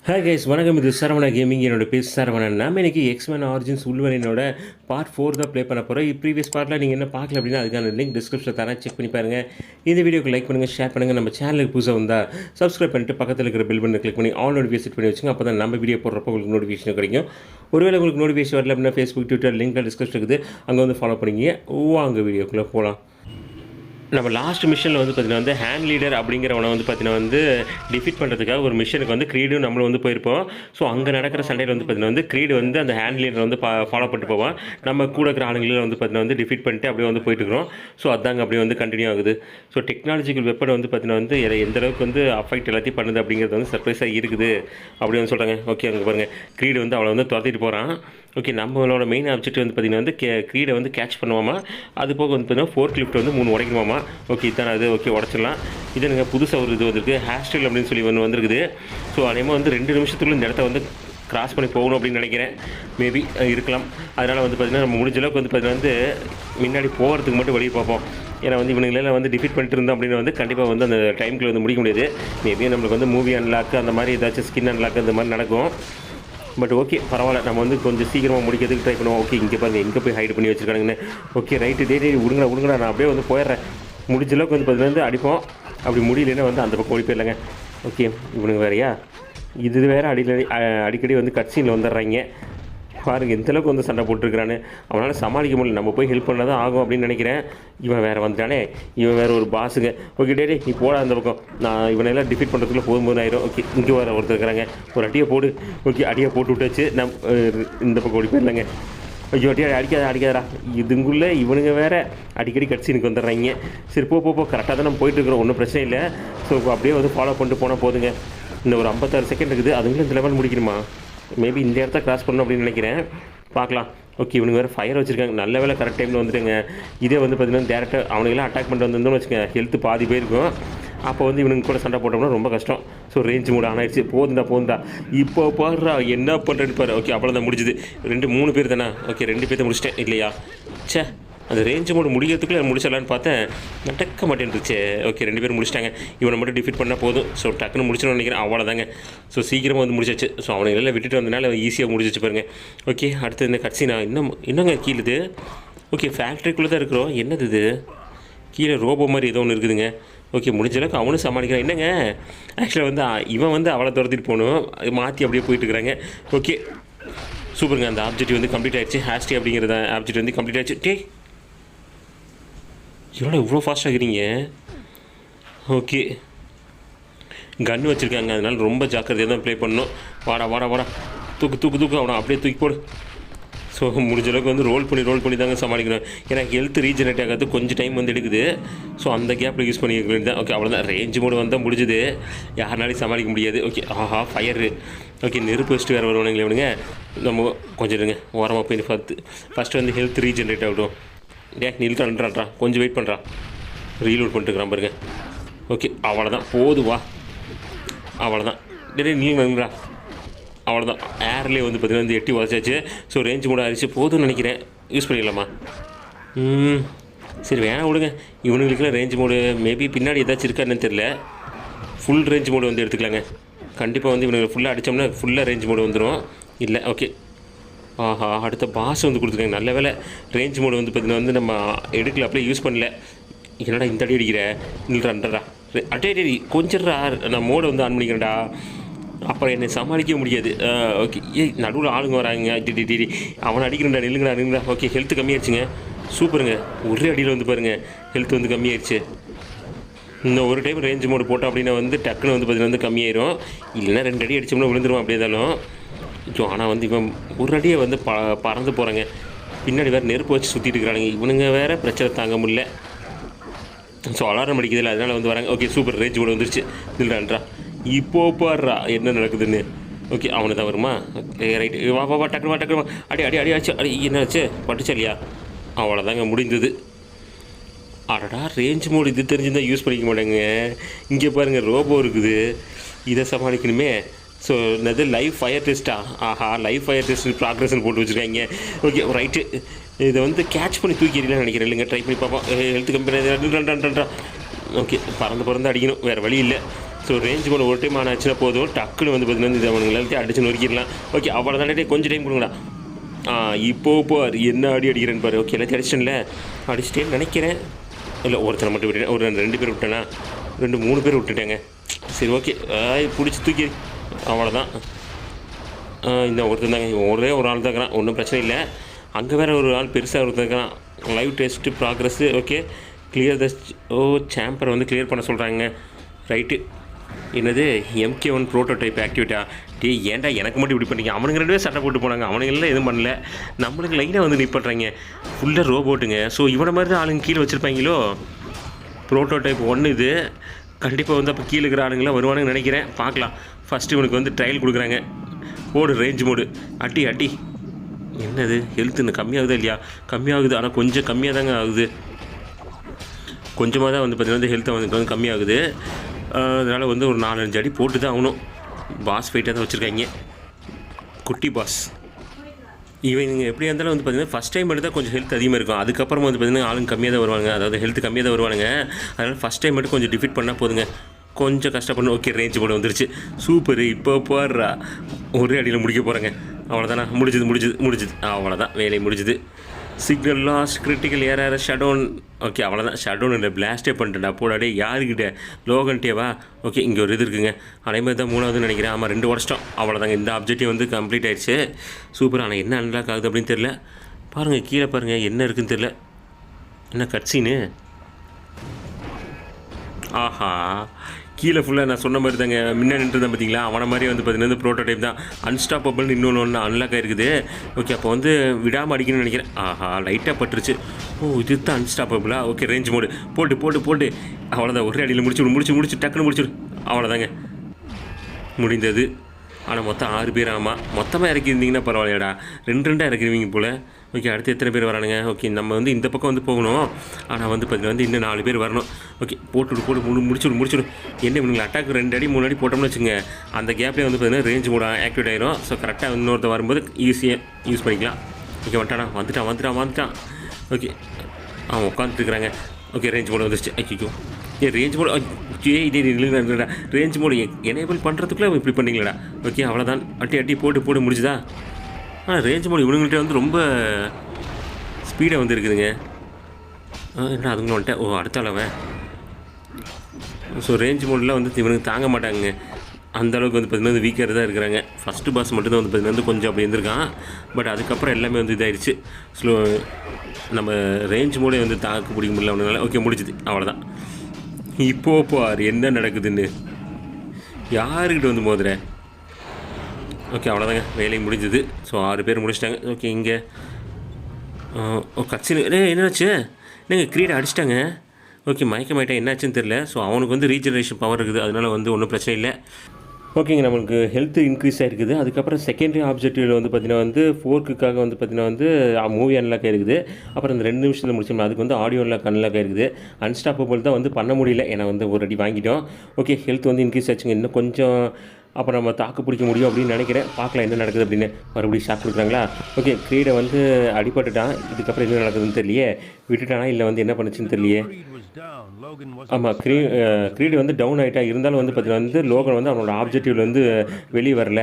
Hi guys வணக்கம். இது Saravana gaming. என்னோட பேர் சரவணன். நம்ம இன்றைக்கி எக்ஸ்மேன் ஆரிஜின்ஸ் உள்வரனோட பார்ட் 4 தான் ப்ளே பண்ண போகிறோம். ப்ரீவியஸ் பார்ட்டில் நீங்கள் என்ன பார்க்கல அப்படின்னா அதுக்கான லிங்க் டிஸ்கிரிப்ஷனில் தரேன், செக் பண்ணி பாருங்கள். இந்த வீடியோக்கு லைக் பண்ணுங்கள், ஷேர் பண்ணுங்கள். நம்ம சேனலுக்கு புதுசாக வந்தால் சப்ஸ்கிரைப் பண்ணிட்டு பக்கத்தில் இருக்கிற பெல் பட்டனை கிளிக் பண்ணி ஆல் நோட்டிஃபிகேஷன் செட் பண்ணி வச்சுங்க. அப்போ தான் நம்ம வீடியோ போடுறப்போ உங்களுக்கு நோட்டிஃபிகேஷன் கிடைக்கும். ஒருவேளை உங்களுக்கு நோட்டிஃபிகேஷன் வரல அப்படின்னா ஃபேஸ்புக், ட்விட்டர் லிங்க்கில் டிஸ்கிரிப்ஷன் இருக்குது, அங்கே வந்து ஃபாலோ பண்ணிங்க. அங்கே வீடியோக்குள்ளே போகலாம். நம்ம லாஸ்ட் மிஷனில் வந்து பார்த்தீங்கன்னா ஹேண்ட் லீடர் அப்படிங்கிறவனை வந்து பார்த்தீங்கன்னா டிஃபீட் பண்ணுறதுக்காக ஒரு மிஷனுக்கு வந்து க்ரீடும் நம்மளும் வந்து போயிருப்போம். ஸோ அங்கே நடக்கிற சண்டையில் வந்து பார்த்தீங்கன்னா க்ரீடு வந்து அந்த ஹேண்ட் லீடரை வந்து ஃபாலோ பண்ணிட்டு போவான். நம்ம கூட இருக்கிற ஆளுங்களில் வந்து பார்த்தீங்கன்னா டிஃபீட் பண்ணிட்டு அப்படியே வந்து போயிட்டுருக்கோம். ஸோ அதாங்க அப்படியே வந்து கண்டினியூ ஆகுது. ஸோ டெக்னாலஜிக்கல் வெப்பன் வந்து பார்த்தீங்கன்னா எந்த அளவுக்கு வந்து அஃபெக்ட் எல்லாத்தையும் பண்ணுது அப்படிங்கிறது வந்து சர்ப்ரைஸாக இருக்குது அப்படின்னு வந்து சொல்கிறாங்க. ஓகே, அங்கே பாருங்கள், க்ரீடு வந்து அவளை வந்து துரத்திட்டு போகிறான். ஓகே, நம்மளோட மெயின் ஆப்ஜெக்ட் வந்து பார்த்திங்கன்னா க்ரீடை வந்து கேட்ச் பண்ணுவாமா. அது போக வந்து பார்த்திங்கன்னா ஃபோர்க் லிஃப்ட் வந்து 3 உடைக்கணுமாமா. ஓகே, இதான் அது. ஓகே, உடச்சிடலாம். இது எனக்கு புதுசாக ஒரு இது வந்துருக்கு, ஹேர் ஸ்டைல் அப்படின்னு சொல்லி ஒன்று வந்துருக்குது. ஸோ அதேமாதிரி வந்து 2 நிமிஷத்துக்குள்ள இந்த இடத்த வந்து கிராஸ் பண்ணி போகணும் அப்படின்னு நினைக்கிறேன். மேபி இருக்கலாம். அதனால் வந்து பார்த்திங்கன்னா நம்ம முடிஞ்ச அளவுக்கு வந்து பார்த்திங்கன்னா முன்னாடி போகிறதுக்கு மட்டும் வெளியே பார்ப்போம். ஏன்னா வந்து இவனுங்களெல்லாம் வந்து டிஃபீட் பண்ணிட்டு இருந்தோம் அப்படின்னு வந்து கண்டிப்பாக வந்து அந்த டைமுக்குள்ள வந்து முடிக்க முடியாது. மேபி நம்மளுக்கு வந்து மூவி அன்லாக் அந்த மாதிரி ஏதாச்சும் ஸ்கின் அன்லாக் அந்த மாதிரி நடக்கும். பட் ஓகே, பரவாயில்ல. நம்ம வந்து கொஞ்சம் சீக்கிரமாக முடிக்கிறதுக்கு ட்ரை பண்ணுவோம். ஓகே, இங்கே பாருங்கள், எங்கே போய் ஹைட் பண்ணி வச்சுருக்கானுங்கன்னு. ஓகே, ரைட்டு, டே விடுங்கடா, நான் அப்படியே வந்து போயிடுறேன். முடிஞ்ச அளவுக்கு வந்து பார்த்தீங்கன்னா அடிப்போம். அப்படி முடியலன்னா வந்து அந்த பக்கம் ஓடி போயிடலாங்க. ஓகே, இவனுக்கு வேறையா இது வேறு அடிக்கடி வந்து கட்சியில் வந்துடுறாங்க. பாருங்கள் எந்தளவுக்கு வந்து சண்டை போட்டுருக்கிறான்னு. அவனால் சமாளிக்க முடியல. நம்ம போய் ஹெல்ப் பண்ணால் தான் ஆகும் அப்படின்னு நினைக்கிறேன். இவன் வேறு வந்துட்டானே, இவன் வேறு ஒரு பாஸுங்க. ஓகே, டே நீ போடா அந்த பக்கம். நான் இவனெல்லாம் டிஃபீட் பண்ணுறதுக்குள்ள போகும்போது ஆயிரும். ஓகே, இங்கே வர ஒருத்தர் இருக்கிறாங்க. ஒரு அடியை போடு. ஓகே, அடியை போட்டு விட்டாச்சு. இந்த பக்கம் ஓடி போயிடலாங்க. ஐயோ, அடிக்காதடா. இதுங்குள்ளே இவனுங்க வேறு அடிக்கடி கட்சி எனக்கு வந்துடுறாங்க. சரி, போ கரெக்டாக தான் நம்ம போயிட்டுருக்குறோம், ஒன்றும் பிரச்சனை இல்லை. ஸோ அப்படியே வந்து ஃபாலோ பண்ணிட்டு போனால் போதுங்க. இந்த ஒரு 56 செகண்ட் இருக்குது, அதுங்களும் இந்த லெவல் முடிக்கணுமா? மேபி இந்த இடத்த கிராஸ் பண்ணணும் அப்படின்னு நினைக்கிறேன். பார்க்கலாம். ஓகே, இவனுக்கு வேறு ஃபயர் வச்சுருக்காங்க. நல்ல வேலை கரெக்ட் டைமில் வந்துட்டுங்க. இதே வந்து பார்த்தீங்கன்னா டேரெக்டாக அவனுங்கெல்லாம் அட்டாக் பண்ணிட்டு வந்திருந்தோம்னு வச்சுக்கோங்க, ஹெல்த்து பாதி போயிருக்கும். அப்போ வந்து இவனுக்கு கூட சண்டை போட்டோம்னா ரொம்ப கஷ்டம். ஸோ ரேஞ்ச் மூட ஆனாயிடுச்சு. போதுண்டா இப்போ பாடுறா என்ன பண்ணுறேன்னு பாரு. ஓகே, அவ்வளோதான் முடிஞ்சுது. 3 பேர் தானே. ஓகே, 2 பேர்த்த முடிச்சிட்டேன் இல்லையா? சே, அந்த ரேஞ்சு மோடு முடிக்கிறதுக்குள்ளே முடிச்சிடலான்னு பார்த்தேன், நடக்க மாட்டேன்ருச்சு. ஓகே, 2 பேர் முடிச்சிட்டாங்க. இவனை மட்டும் டிஃபீட் பண்ணால் போதும். ஸோ டக்குன்னு முடிச்சிடணும்னு நினைக்கிறேன். அவ்வளோதாங்க. ஸோ சீக்கிரமாக வந்து முடிச்சாச்சு. ஸோ அவனை எல்லாம் விட்டுட்டு வந்தனால ஈஸியாக முடிச்சிச்சு பாருங்க. ஓகே, அடுத்து இந்த கட்சி நான் இன்னுங்க கீழுது. ஓகே, ஃபேக்ட்ரிக்குள்ளே தான் இருக்கிறோம். என்னது இது? கீழே ரோபோ மாதிரி ஏதோ ஒன்று இருக்குதுங்க. ஓகே, முடிஞ்ச அளவுக்கு அவனும் சமாளிக்கிறான். என்னங்க, ஆக்சுவலாக வந்து இவன் வந்து அவளை துரத்திட்டு போகணும், மாற்றி அப்படியே போயிட்டுருக்குறாங்க. ஓகே, சூப்பருங்க. அந்த ஆப்ஜெக்ட் வந்து கம்ப்ளீட் ஆகிடுச்சு. ஹேஸ்டி அப்படிங்கிறத ஆப்ஜெக்ட் வந்து கம்ப்ளீட் ஆகிடுச்சு. டே, இவ்வளோ ஃபாஸ்ட்டாக இருக்கிறீங்க? ஓகே, கன் வச்சுருக்காங்க, அதனால் ரொம்ப ஜாக்கிரதையாக தான் ப்ளே பண்ணணும். வாடா தூக்கு அவனை அப்படியே தூக்கி போடு. ஸோ முடிஞ்ச அளவுக்கு வந்து ரோல் பண்ணி தாங்க சமாளிக்கணும். ஏன்னா ஹெல்த் ரீஜெனரேட் ஆகிறது கொஞ்சம் டைம் வந்து எடுக்குது. ஸோ அந்த கேப்பில் யூஸ் பண்ணிக்க வேண்டியதான். ஓகே, அவ்வளோதான். ரேஞ்ச் மோடு வந்தால் முடிஞ்சுது, யாருனாலையும் சமாளிக்க முடியாது. Okay, fire. ஓகே, நெருப்பு வச்சுட்டு வேறு வருவானுங்களே இவனுங்க. நம்ம கொஞ்சம் இருங்க, ஓரமாக போய் ஃபஸ்ட்டு வந்து ஹெல்த் ரீஜெனரேட் ஆகட்டும். நில்றான்றான்டா, கொஞ்சம் வெயிட் பண்ணுறான். ரீலோட் பண்ணிட்டுருக்கான் பாருங்க. ஓகே, அவ்வளோதான். போதுவா, அவ்வளோதான். நீங்களா? அவ்வளோதான். ஏர்லேயே வந்து பார்த்தீங்கன்னா வந்து எட்டி உதச்சாச்சு. ஸோ ரேஞ்ச் மூட ஆயிடுச்சு. போதும்னு நினைக்கிறேன். யூஸ் பண்ணிக்கலாமா? சரி, வேணாம் விடுங்க. இவனுங்களுக்குலாம் ரேஞ்ச் மோடு மேபி பின்னாடி ஏதாச்சும் இருக்கான்னு தெரியல. ஃபுல் ரேஞ்ச் மோடு வந்து எடுத்துக்கலாங்க. கண்டிப்பாக வந்து இவனுக்கு ஃபுல்லாக அடித்தோம்னா ஃபுல்லாக ரேஞ்ச் மோடு வந்துடும். இல்லை, ஓகே. அடுத்த பாஸ் வந்து கொடுத்துருக்காங்க. நல்ல வேலை ரேஞ்ச் மோடு வந்து பார்த்தீங்கன்னா வந்து நம்ம எடுக்கல, அப்படியே யூஸ் பண்ணல. என்னடா இந்த அடி அடிக்கிற? நில்றான்டா. அட்டே கொஞ்சம் நான் மோடை வந்து ஆன் பண்ணிக்கிறேன்டா. அப்புறம் என்னை சமாளிக்க முடியாது. ஓகே, நடுவில் ஆளுங்க வராங்க. அவனை அடிக்கிறேன்டா. நில்லுங்கடா. Okay, health கம்மியாயிடுச்சுங்க. சூப்பருங்க. ஒரே அடியில் வந்து பாருங்கள், ஹெல்த் வந்து கம்மியாயிடுச்சு. இன்னும் ஒரு டைம் ரேஞ்ச் மோடு போட்டோம் அப்படின்னா வந்து டக்குன்னு வந்து பார்த்தீங்கன்னா வந்து கம்மியாயிரும். இல்லைன்னா 2 அடி அடித்தோம்னா விழுந்துருவான் அப்படியே இருந்தாலும். ஸோ ஆனால் வந்து இவன் ஒரு அடியை வந்து பறந்து போகிறாங்க. பின்னாடி வேறு நெருப்பு வச்சு சுற்றிட்டு இருக்கிறானுங்க. இவனுங்க வேறு பிரச்சனை தாங்க முடியல. ஸோ அலாரம் அடிக்குதில்ல, அதனால் வந்து வராங்க. Okay, super. ரேஞ்ச் மோடு வந்துருச்சு. இல்லைன்றா, இப்போ பாடுறா என்ன நடக்குதுன்னு. ஓகே, அவனு தான் வருமா? ரைட்டு, வா டக்குனு அடி ஆச்சு. என்னாச்சு? பட்டுச்சா இல்லையா? அவ்வளோதாங்க, முடிந்தது. அடடா, ரேஞ்ச் மோடு இது தெரிஞ்சுருந்தால் யூஸ் பண்ணிக்க மாட்டேங்க. இங்கே பாருங்கள், ரோபோ இருக்குது, இதை சமாளிக்கணுமே. ஸோ என்னது லைவ் ஃபயர் டெஸ்ட்டா? லைவ் ஃபயர் டெஸ்ட் ப்ராக்ரஸ்ன்னு போட்டு வச்சுருக்காங்க. Okay, right. இதை வந்து கேட்ச் பண்ணி தூக்கிடலான்னு நினைக்கிறேன். இல்லைங்க, ட்ரை பண்ணி பார்ப்போம். Health company. ஓகே, பறந்து அடிக்கணும், வேறு வழி இல்லை. ஸோ ரேஞ்ச் மோடு ஒரு டைம் ஆனாச்சுன்னா போதும், டக்குன்னு வந்து பார்த்தீங்கன்னா இதை அவனுங்க எல்லாத்தையும் அடிச்சு நொறுக்கிடலாம். ஓகே அவ்வளோ தானே, கொஞ்சம் டைம் கொடுங்கடா. இப்போ என்ன அடிக்கிறேன்னு பாரு. ஓகே எல்லாத்தையும் அடிச்சிட்டேன்ல, அடிச்சிட்டேன்னு நினைக்கிறேன். இல்லை ஒருத்தனை மட்டும் விட்டுட்டேன், ஒரு 2 பேர் விட்டேன்னா 3 பேர் விட்டுட்டேங்க. சரி ஓகே பிடிச்சி தூக்கி அவ்வளோதான். இந்த ஒருத்தர் தாங்க, ஒரே ஒரு ஆள் தான் இருக்கிறான், ஒன்றும் பிரச்சனை இல்லை. அங்கே வேறு ஒரு ஆள் பெருசாக ஒருத்தர் இருக்கிறான். Live test progress. Okay clear the சாம்பரை வந்து கிளியர் பண்ண சொல்கிறாங்க. ரைட்டு. என்னது MK1 ப்ரோட்டோடைப் ஆக்டிவிட்டா? ஏன்டா எனக்கு மட்டும் இப்படி பண்ணிங்க? அவனுங்க 2 பேர் சட்டை போட்டு போனாங்க, அவனுங்கெல்லாம் எதுவும் பண்ணல. நம்மளுக்கு லைனாக வந்து நிப்பாட்டுறாங்க, ஃபுல்லாக ரோபோட்டுங்க. ஸோ இவனை மாதிரி தான் ஆளுங்க கீழே வச்சுருப்பாங்களோ. ப்ரோட்டோடைப் 1 இது. கண்டிப்பாக வந்து அப்போ கீழே இருக்கிற ஆளுங்களாம் வருவானுன்னு நினைக்கிறேன். பார்க்கலாம். ஃபஸ்ட்டு இவனுக்கு வந்து ட்ரையல் கொடுக்குறாங்க. போடு ரேஞ்ச் மோடு, அட்டி. என்னது ஹெல்த் இன்னும் கம்மியாகுதா இல்லையா? கம்மியாகுது, ஆனால் கொஞ்சம் கம்மியாக தாங்க ஆகுது. கொஞ்சமாக தான் வந்து பார்த்திங்கன்னா ஹெல்த்தை வந்து கம்மியாகுது. அதனால் வந்து ஒரு 4-5 அடி போட்டு தான் ஆகணும். பாஸ் ஃபைட்டாக தான் வச்சுருக்காங்க, குட்டி பாஸ். இவங்க எப்படியா இருந்தாலும் வந்து பார்த்திங்கன்னா ஃபஸ்ட் டைம் மட்டும் தான் கொஞ்சம் ஹெல்த் அதிகமாக இருக்கும். அதுக்கப்புறம் வந்து பார்த்திங்கன்னா ஆளுங்க கம்மியாக தான் வருவாங்க, அதாவது ஹெல்த் கம்மியாக தான் வருவானுங்க. அதனால் ஃபஸ்ட் டைம் மட்டும் கொஞ்சம் டிஃபீட் பண்ணால் போதுங்க, கொஞ்சம் கஷ்டப்படணும். ஓகே ரேஞ்ச் மோடு வந்துருச்சு, சூப்பர். இப்போ பாடுறா ஒரே அடியில் முடிக்க போகிறேங்க. அவ்வளோதானா? முடிஞ்சுது. அவ்வளோதான், வேலை முடிஞ்சுது. சிக்னல் லாஸ்ட், கிரிட்டிக்கல் ஏர் ஷடவுன். ஓகே அவ்வளோதான், ஷடவுன் இல்லை, பிளாஸ்டே பண்ணிட்டேன்டா. போடாடே யாருக்கிட்ட? லோகன்ட்டேவா? ஓகே இங்கே ஒரு இது இருக்குங்க, அதே மாதிரி தான் 3ஆவதுன்னு நினைக்கிறேன். ஆமாம் 2 உடச்சிட்டோம். அவ்வளோதாங்க, இந்த ஆப்ஜெக்டிவ் வந்து கம்ப்ளீட் ஆகிடுச்சு. சூப்பர். ஆனால் என்ன அன்லாக் ஆகுது அப்படின்னு தெரில. பாருங்கள் கீழே பாருங்கள், என்ன இருக்குதுன்னு தெரில. என்ன கட்சீனு? ஆஹா, கீழே ஃபுல்லாக நான் சொன்ன மாதிரி தாங்க முன்னாடி நின்றுதான் பார்த்தீங்களா, அவனை மாதிரி வந்து பார்த்தீங்கன்னா ப்ரோட்டோடைப் தான். அன்ஸ்டாப்பபிள்னு இன்னொன்று அன்லாக் ஆகிருக்குது. ஓகே அப்போ வந்து விடாமல் அடிக்கணும்னு நினைக்கிறேன். ஆஹா லைட்டாக பட்டுருச்சு. இது தான் அன்ஸ்டாப்பபிளா? ஓகே ரேஞ்ச் மோடு போட்டு அவ்வளோதான், ஒரே அடியில் முடிச்சு டக்குன்னு முடிச்சுடு. அவ்வளோதாங்க, முடிந்தது. ஆனால் மொத்தம் 6 பேர். ஆமாம் மொத்தமாக இறக்கியிருந்தீங்கன்னா பரவாயில்லையாடா, 2 இறக்கிடுவீங்க போல். ஓகே அடுத்து எத்தனை பேர் வரானுங்க? ஓகே நம்ம வந்து இந்த பக்கம் வந்து போகணும், ஆனால் வந்து பார்த்தீங்கன்னா வந்து இன்னும் 4 பேர் வரணும். ஓகே போட்டு முடிச்சுடு. என்ன இவங்க அட்டாக் 2 அடி 3 அடி போட்டோம்னு வச்சுங்க, அந்த கேப்லேயே வந்து பார்த்தீங்கன்னா ரேஞ்ச் மோட ஆக்டிவேட் ஆகிரும். ஸோ கரெக்டாக இன்னொருத்த வரும்போது ஈஸியாக யூஸ் பண்ணிக்கலாம். ஓகே வந்துட்டான். ஓகே அவன் உட்காந்துருக்குறாங்க. ஓகே ரேஞ்ச் மோடு வந்துருச்சு. ஐயோ ரேஞ்ச் மோடு, இதே இல்லைடா, ரேஞ்ச் மோடு எனேபிள் பண்ணுறதுக்குள்ளே இப்படி பண்ணிங்களா? ஓகே அவ்வளோதான், அட்டி போட்டு முடிச்சுதா? ரேஞ்ச் மோடு இவனுங்கள்ட்ட வந்து ரொம்ப ஸ்பீடாக வந்து இருக்குதுங்க. என்ன அதுங்களும் வந்துட்டேன். அடுத்த அளவன். ஸோ ரேஞ்ச் மோடில் வந்து இவனுக்கு தாங்க மாட்டாங்க, அந்தளவுக்கு வந்து பார்த்திங்கன்னா வீக்காக தான் இருக்கிறாங்க. ஃபஸ்ட்டு பாஸ் மட்டும்தான் வந்து பார்த்திங்கன்னா கொஞ்சம் அப்படி இருந்திருக்கான். பட் அதுக்கப்புறம் எல்லாமே வந்து இதாகிடுச்சு. ஸ்லோ நம்ம ரேஞ்ச் மோடே வந்து தாக்கு பிடிக்க முடியல அவனால. ஓகே முடிச்சுது, அவ்வளோதான். இப்போ பார் என்ன நடக்குதுன்னு, யாருக்கிட்ட வந்து மோதுற? ஓகே அவ்வளோதாங்க, வேலையை முடிஞ்சுது. ஸோ 6 பேர் முடிச்சிட்டாங்க. ஓகே இங்கே கட்சின்னு என்னாச்சு? நீங்கள் கிரீடை அடிச்சிட்டாங்க. ஓகே மயக்கமாயிட்டா என்னாச்சுன்னு தெரில. ஸோ அவனுக்கு வந்து ரீஜெனரேஷன் பவர் இருக்குது, அதனால் வந்து ஒன்றும் பிரச்சனை இல்லை. ஓகேங்க நம்மளுக்கு ஹெல்த் இன்க்ரீஸ் ஆகிருக்குது. அதுக்கப்புறம் செகண்டரி ஆப்ஜெக்டிவில் வந்து பார்த்திங்கன்னா வந்து 4க்காக வந்து பார்த்திங்கன்னா வந்து மூவி அன்லாக் ஆகிருக்குது. அப்புறம் இந்த 2 நிமிஷத்தில் முடிச்சோம்னா அதுக்கு வந்து ஆடியோ அன்லாக் ஆகிருக்குது. அன்ஸ்டாப்பபிள் தான் வந்து பண்ண முடியல, ஏன்னா வந்து ஒரு அடி வாங்கிட்டோம். ஓகே ஹெல்த் வந்து இன்க்ரீஸ் ஆச்சுங்க, இன்னும் கொஞ்சம் அப்புறம் நம்ம தாக்கு பிடிக்க முடியும் அப்படின்னு நினைக்கிறேன். பார்க்கலாம் என்ன நடக்குது அப்படின்னு. மறுபடியும் ஷாக் கொடுக்குறாங்களா? ஓகே கிரீடை வந்து அடிபட்டுட்டான். இதுக்கப்புறம் என்ன நடக்குதுன்னு தெரியலையே, விட்டுட்டானா இல்லை வந்து என்ன பண்ணுச்சுன்னு தெரியலையே. ஆமாம் கிரீடு வந்து டவுன் ஆகிட்டா, இருந்தாலும் வந்து பார்த்தீங்கன்னா வந்து லோகன் வந்து அவனோட ஆப்ஜெக்டிவ்ல வந்து வெளியே வரல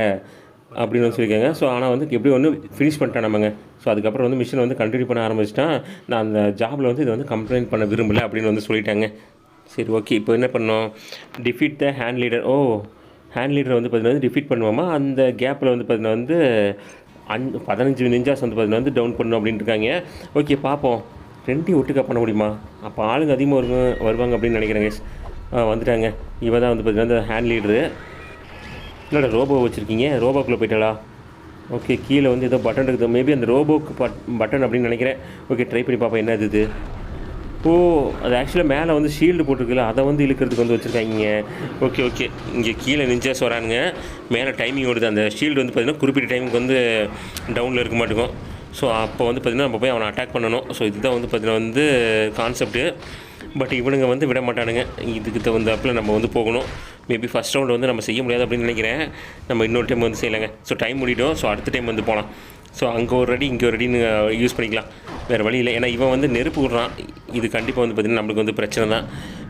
அப்படின்னு வந்து சொல்லியிருக்காங்க. ஸோ ஆனால் வந்து எப்படி வந்து ஃபினிஷ் பண்ணிட்டான் நம்மங்க. ஸோ அதுக்கப்புறம் வந்து மிஷின் வந்து கண்டினியூ பண்ண ஆரம்பிச்சிட்டான். நான் அந்த ஜாபில் வந்து இதை வந்து கம்ப்ளைண்ட் பண்ண விரும்பலை அப்படின்னு வந்து சொல்லிட்டாங்க. சரி ஓகே இப்போ என்ன பண்ணோம்? டிஃபீட் த ஹேண்ட் லீடர். ஹேண்ட் லீடர் வந்து பார்த்தீங்கன்னா டிஃபீட் பண்ணுவோமா, அந்த கேப்பில் வந்து பார்த்தீங்கன்னா வந்து 15 நிஞ்சாஸ் வந்து பார்த்தீங்கன்னா வந்து டவுன் பண்ணணும் அப்படின்ட்டு இருக்காங்க. ஓகே பார்ப்போம், 2 ஒட்டுக்கா பண்ண முடியுமா? அப்போ ஆளுங்க அதிகமாக வருவாங்க அப்படின்னு நினைக்கிறேங்க. வந்துட்டாங்க. இவ தான் வந்து பார்த்தீங்கன்னா இந்த ஹேண்ட் லீடரு. இல்லைடா ரோபோ வச்சுருக்கீங்க, ரோபோக்குள்ளே போயிட்டாளா? ஓகே கீழே வந்து ஏதோ பட்டன் இருக்குது, மேபி அந்த ரோபோக்கு பட்டன் அப்படின்னு நினைக்கிறேன். ஓகே ட்ரை பண்ணி பார்ப்போம் என்ன இது. அது ஆக்சுவலாக மேலே வந்து ஷீல்டு போட்டிருக்குல்ல, அதை வந்து இழுக்கிறதுக்கு வந்து வச்சுருக்காங்க. ஓகே இங்கே கீழே நிஞ்சாஸ் வரானுங்க, மேலே டைமிங் ஓடுது. அந்த ஷீல்டு வந்து பார்த்திங்கன்னா குறிப்பிட்ட டைமுக்கு வந்து டவுனில் இருக்க மாட்டேங்கும். ஸோ அப்போ வந்து பார்த்திங்கன்னா நம்ம போய் அவனை அட்டாக் பண்ணணும். ஸோ இதுதான் வந்து பார்த்திங்கன்னா வந்து கான்செப்ட்டு. பட் இவனுங்க வந்து விட மாட்டானுங்க, இதுக்கு தகுந்தாப்பில் நம்ம வந்து போகணும். மேபி ஃபஸ்ட் ரவுண்டு வந்து நம்ம செய்ய முடியாது அப்படின்னு நினைக்கிறேன். நம்ம இன்னொரு டைம் வந்து செய்யலைங்க. ஸோ டைம் முடிட்டோம். ஸோ அடுத்த டைம் வந்து போகலாம். ஸோ அங்கே ஒரு ரெடி இங்கே ஒரு ரெடின்னு யூஸ் பண்ணிக்கலாம், வேறு வழி இல்லை. ஏன்னா இவன் வந்து நெருப்பு விட்றான், இது கண்டிப்பாக வந்து பார்த்திங்கன்னா நம்மளுக்கு வந்து பிரச்சனை தான்.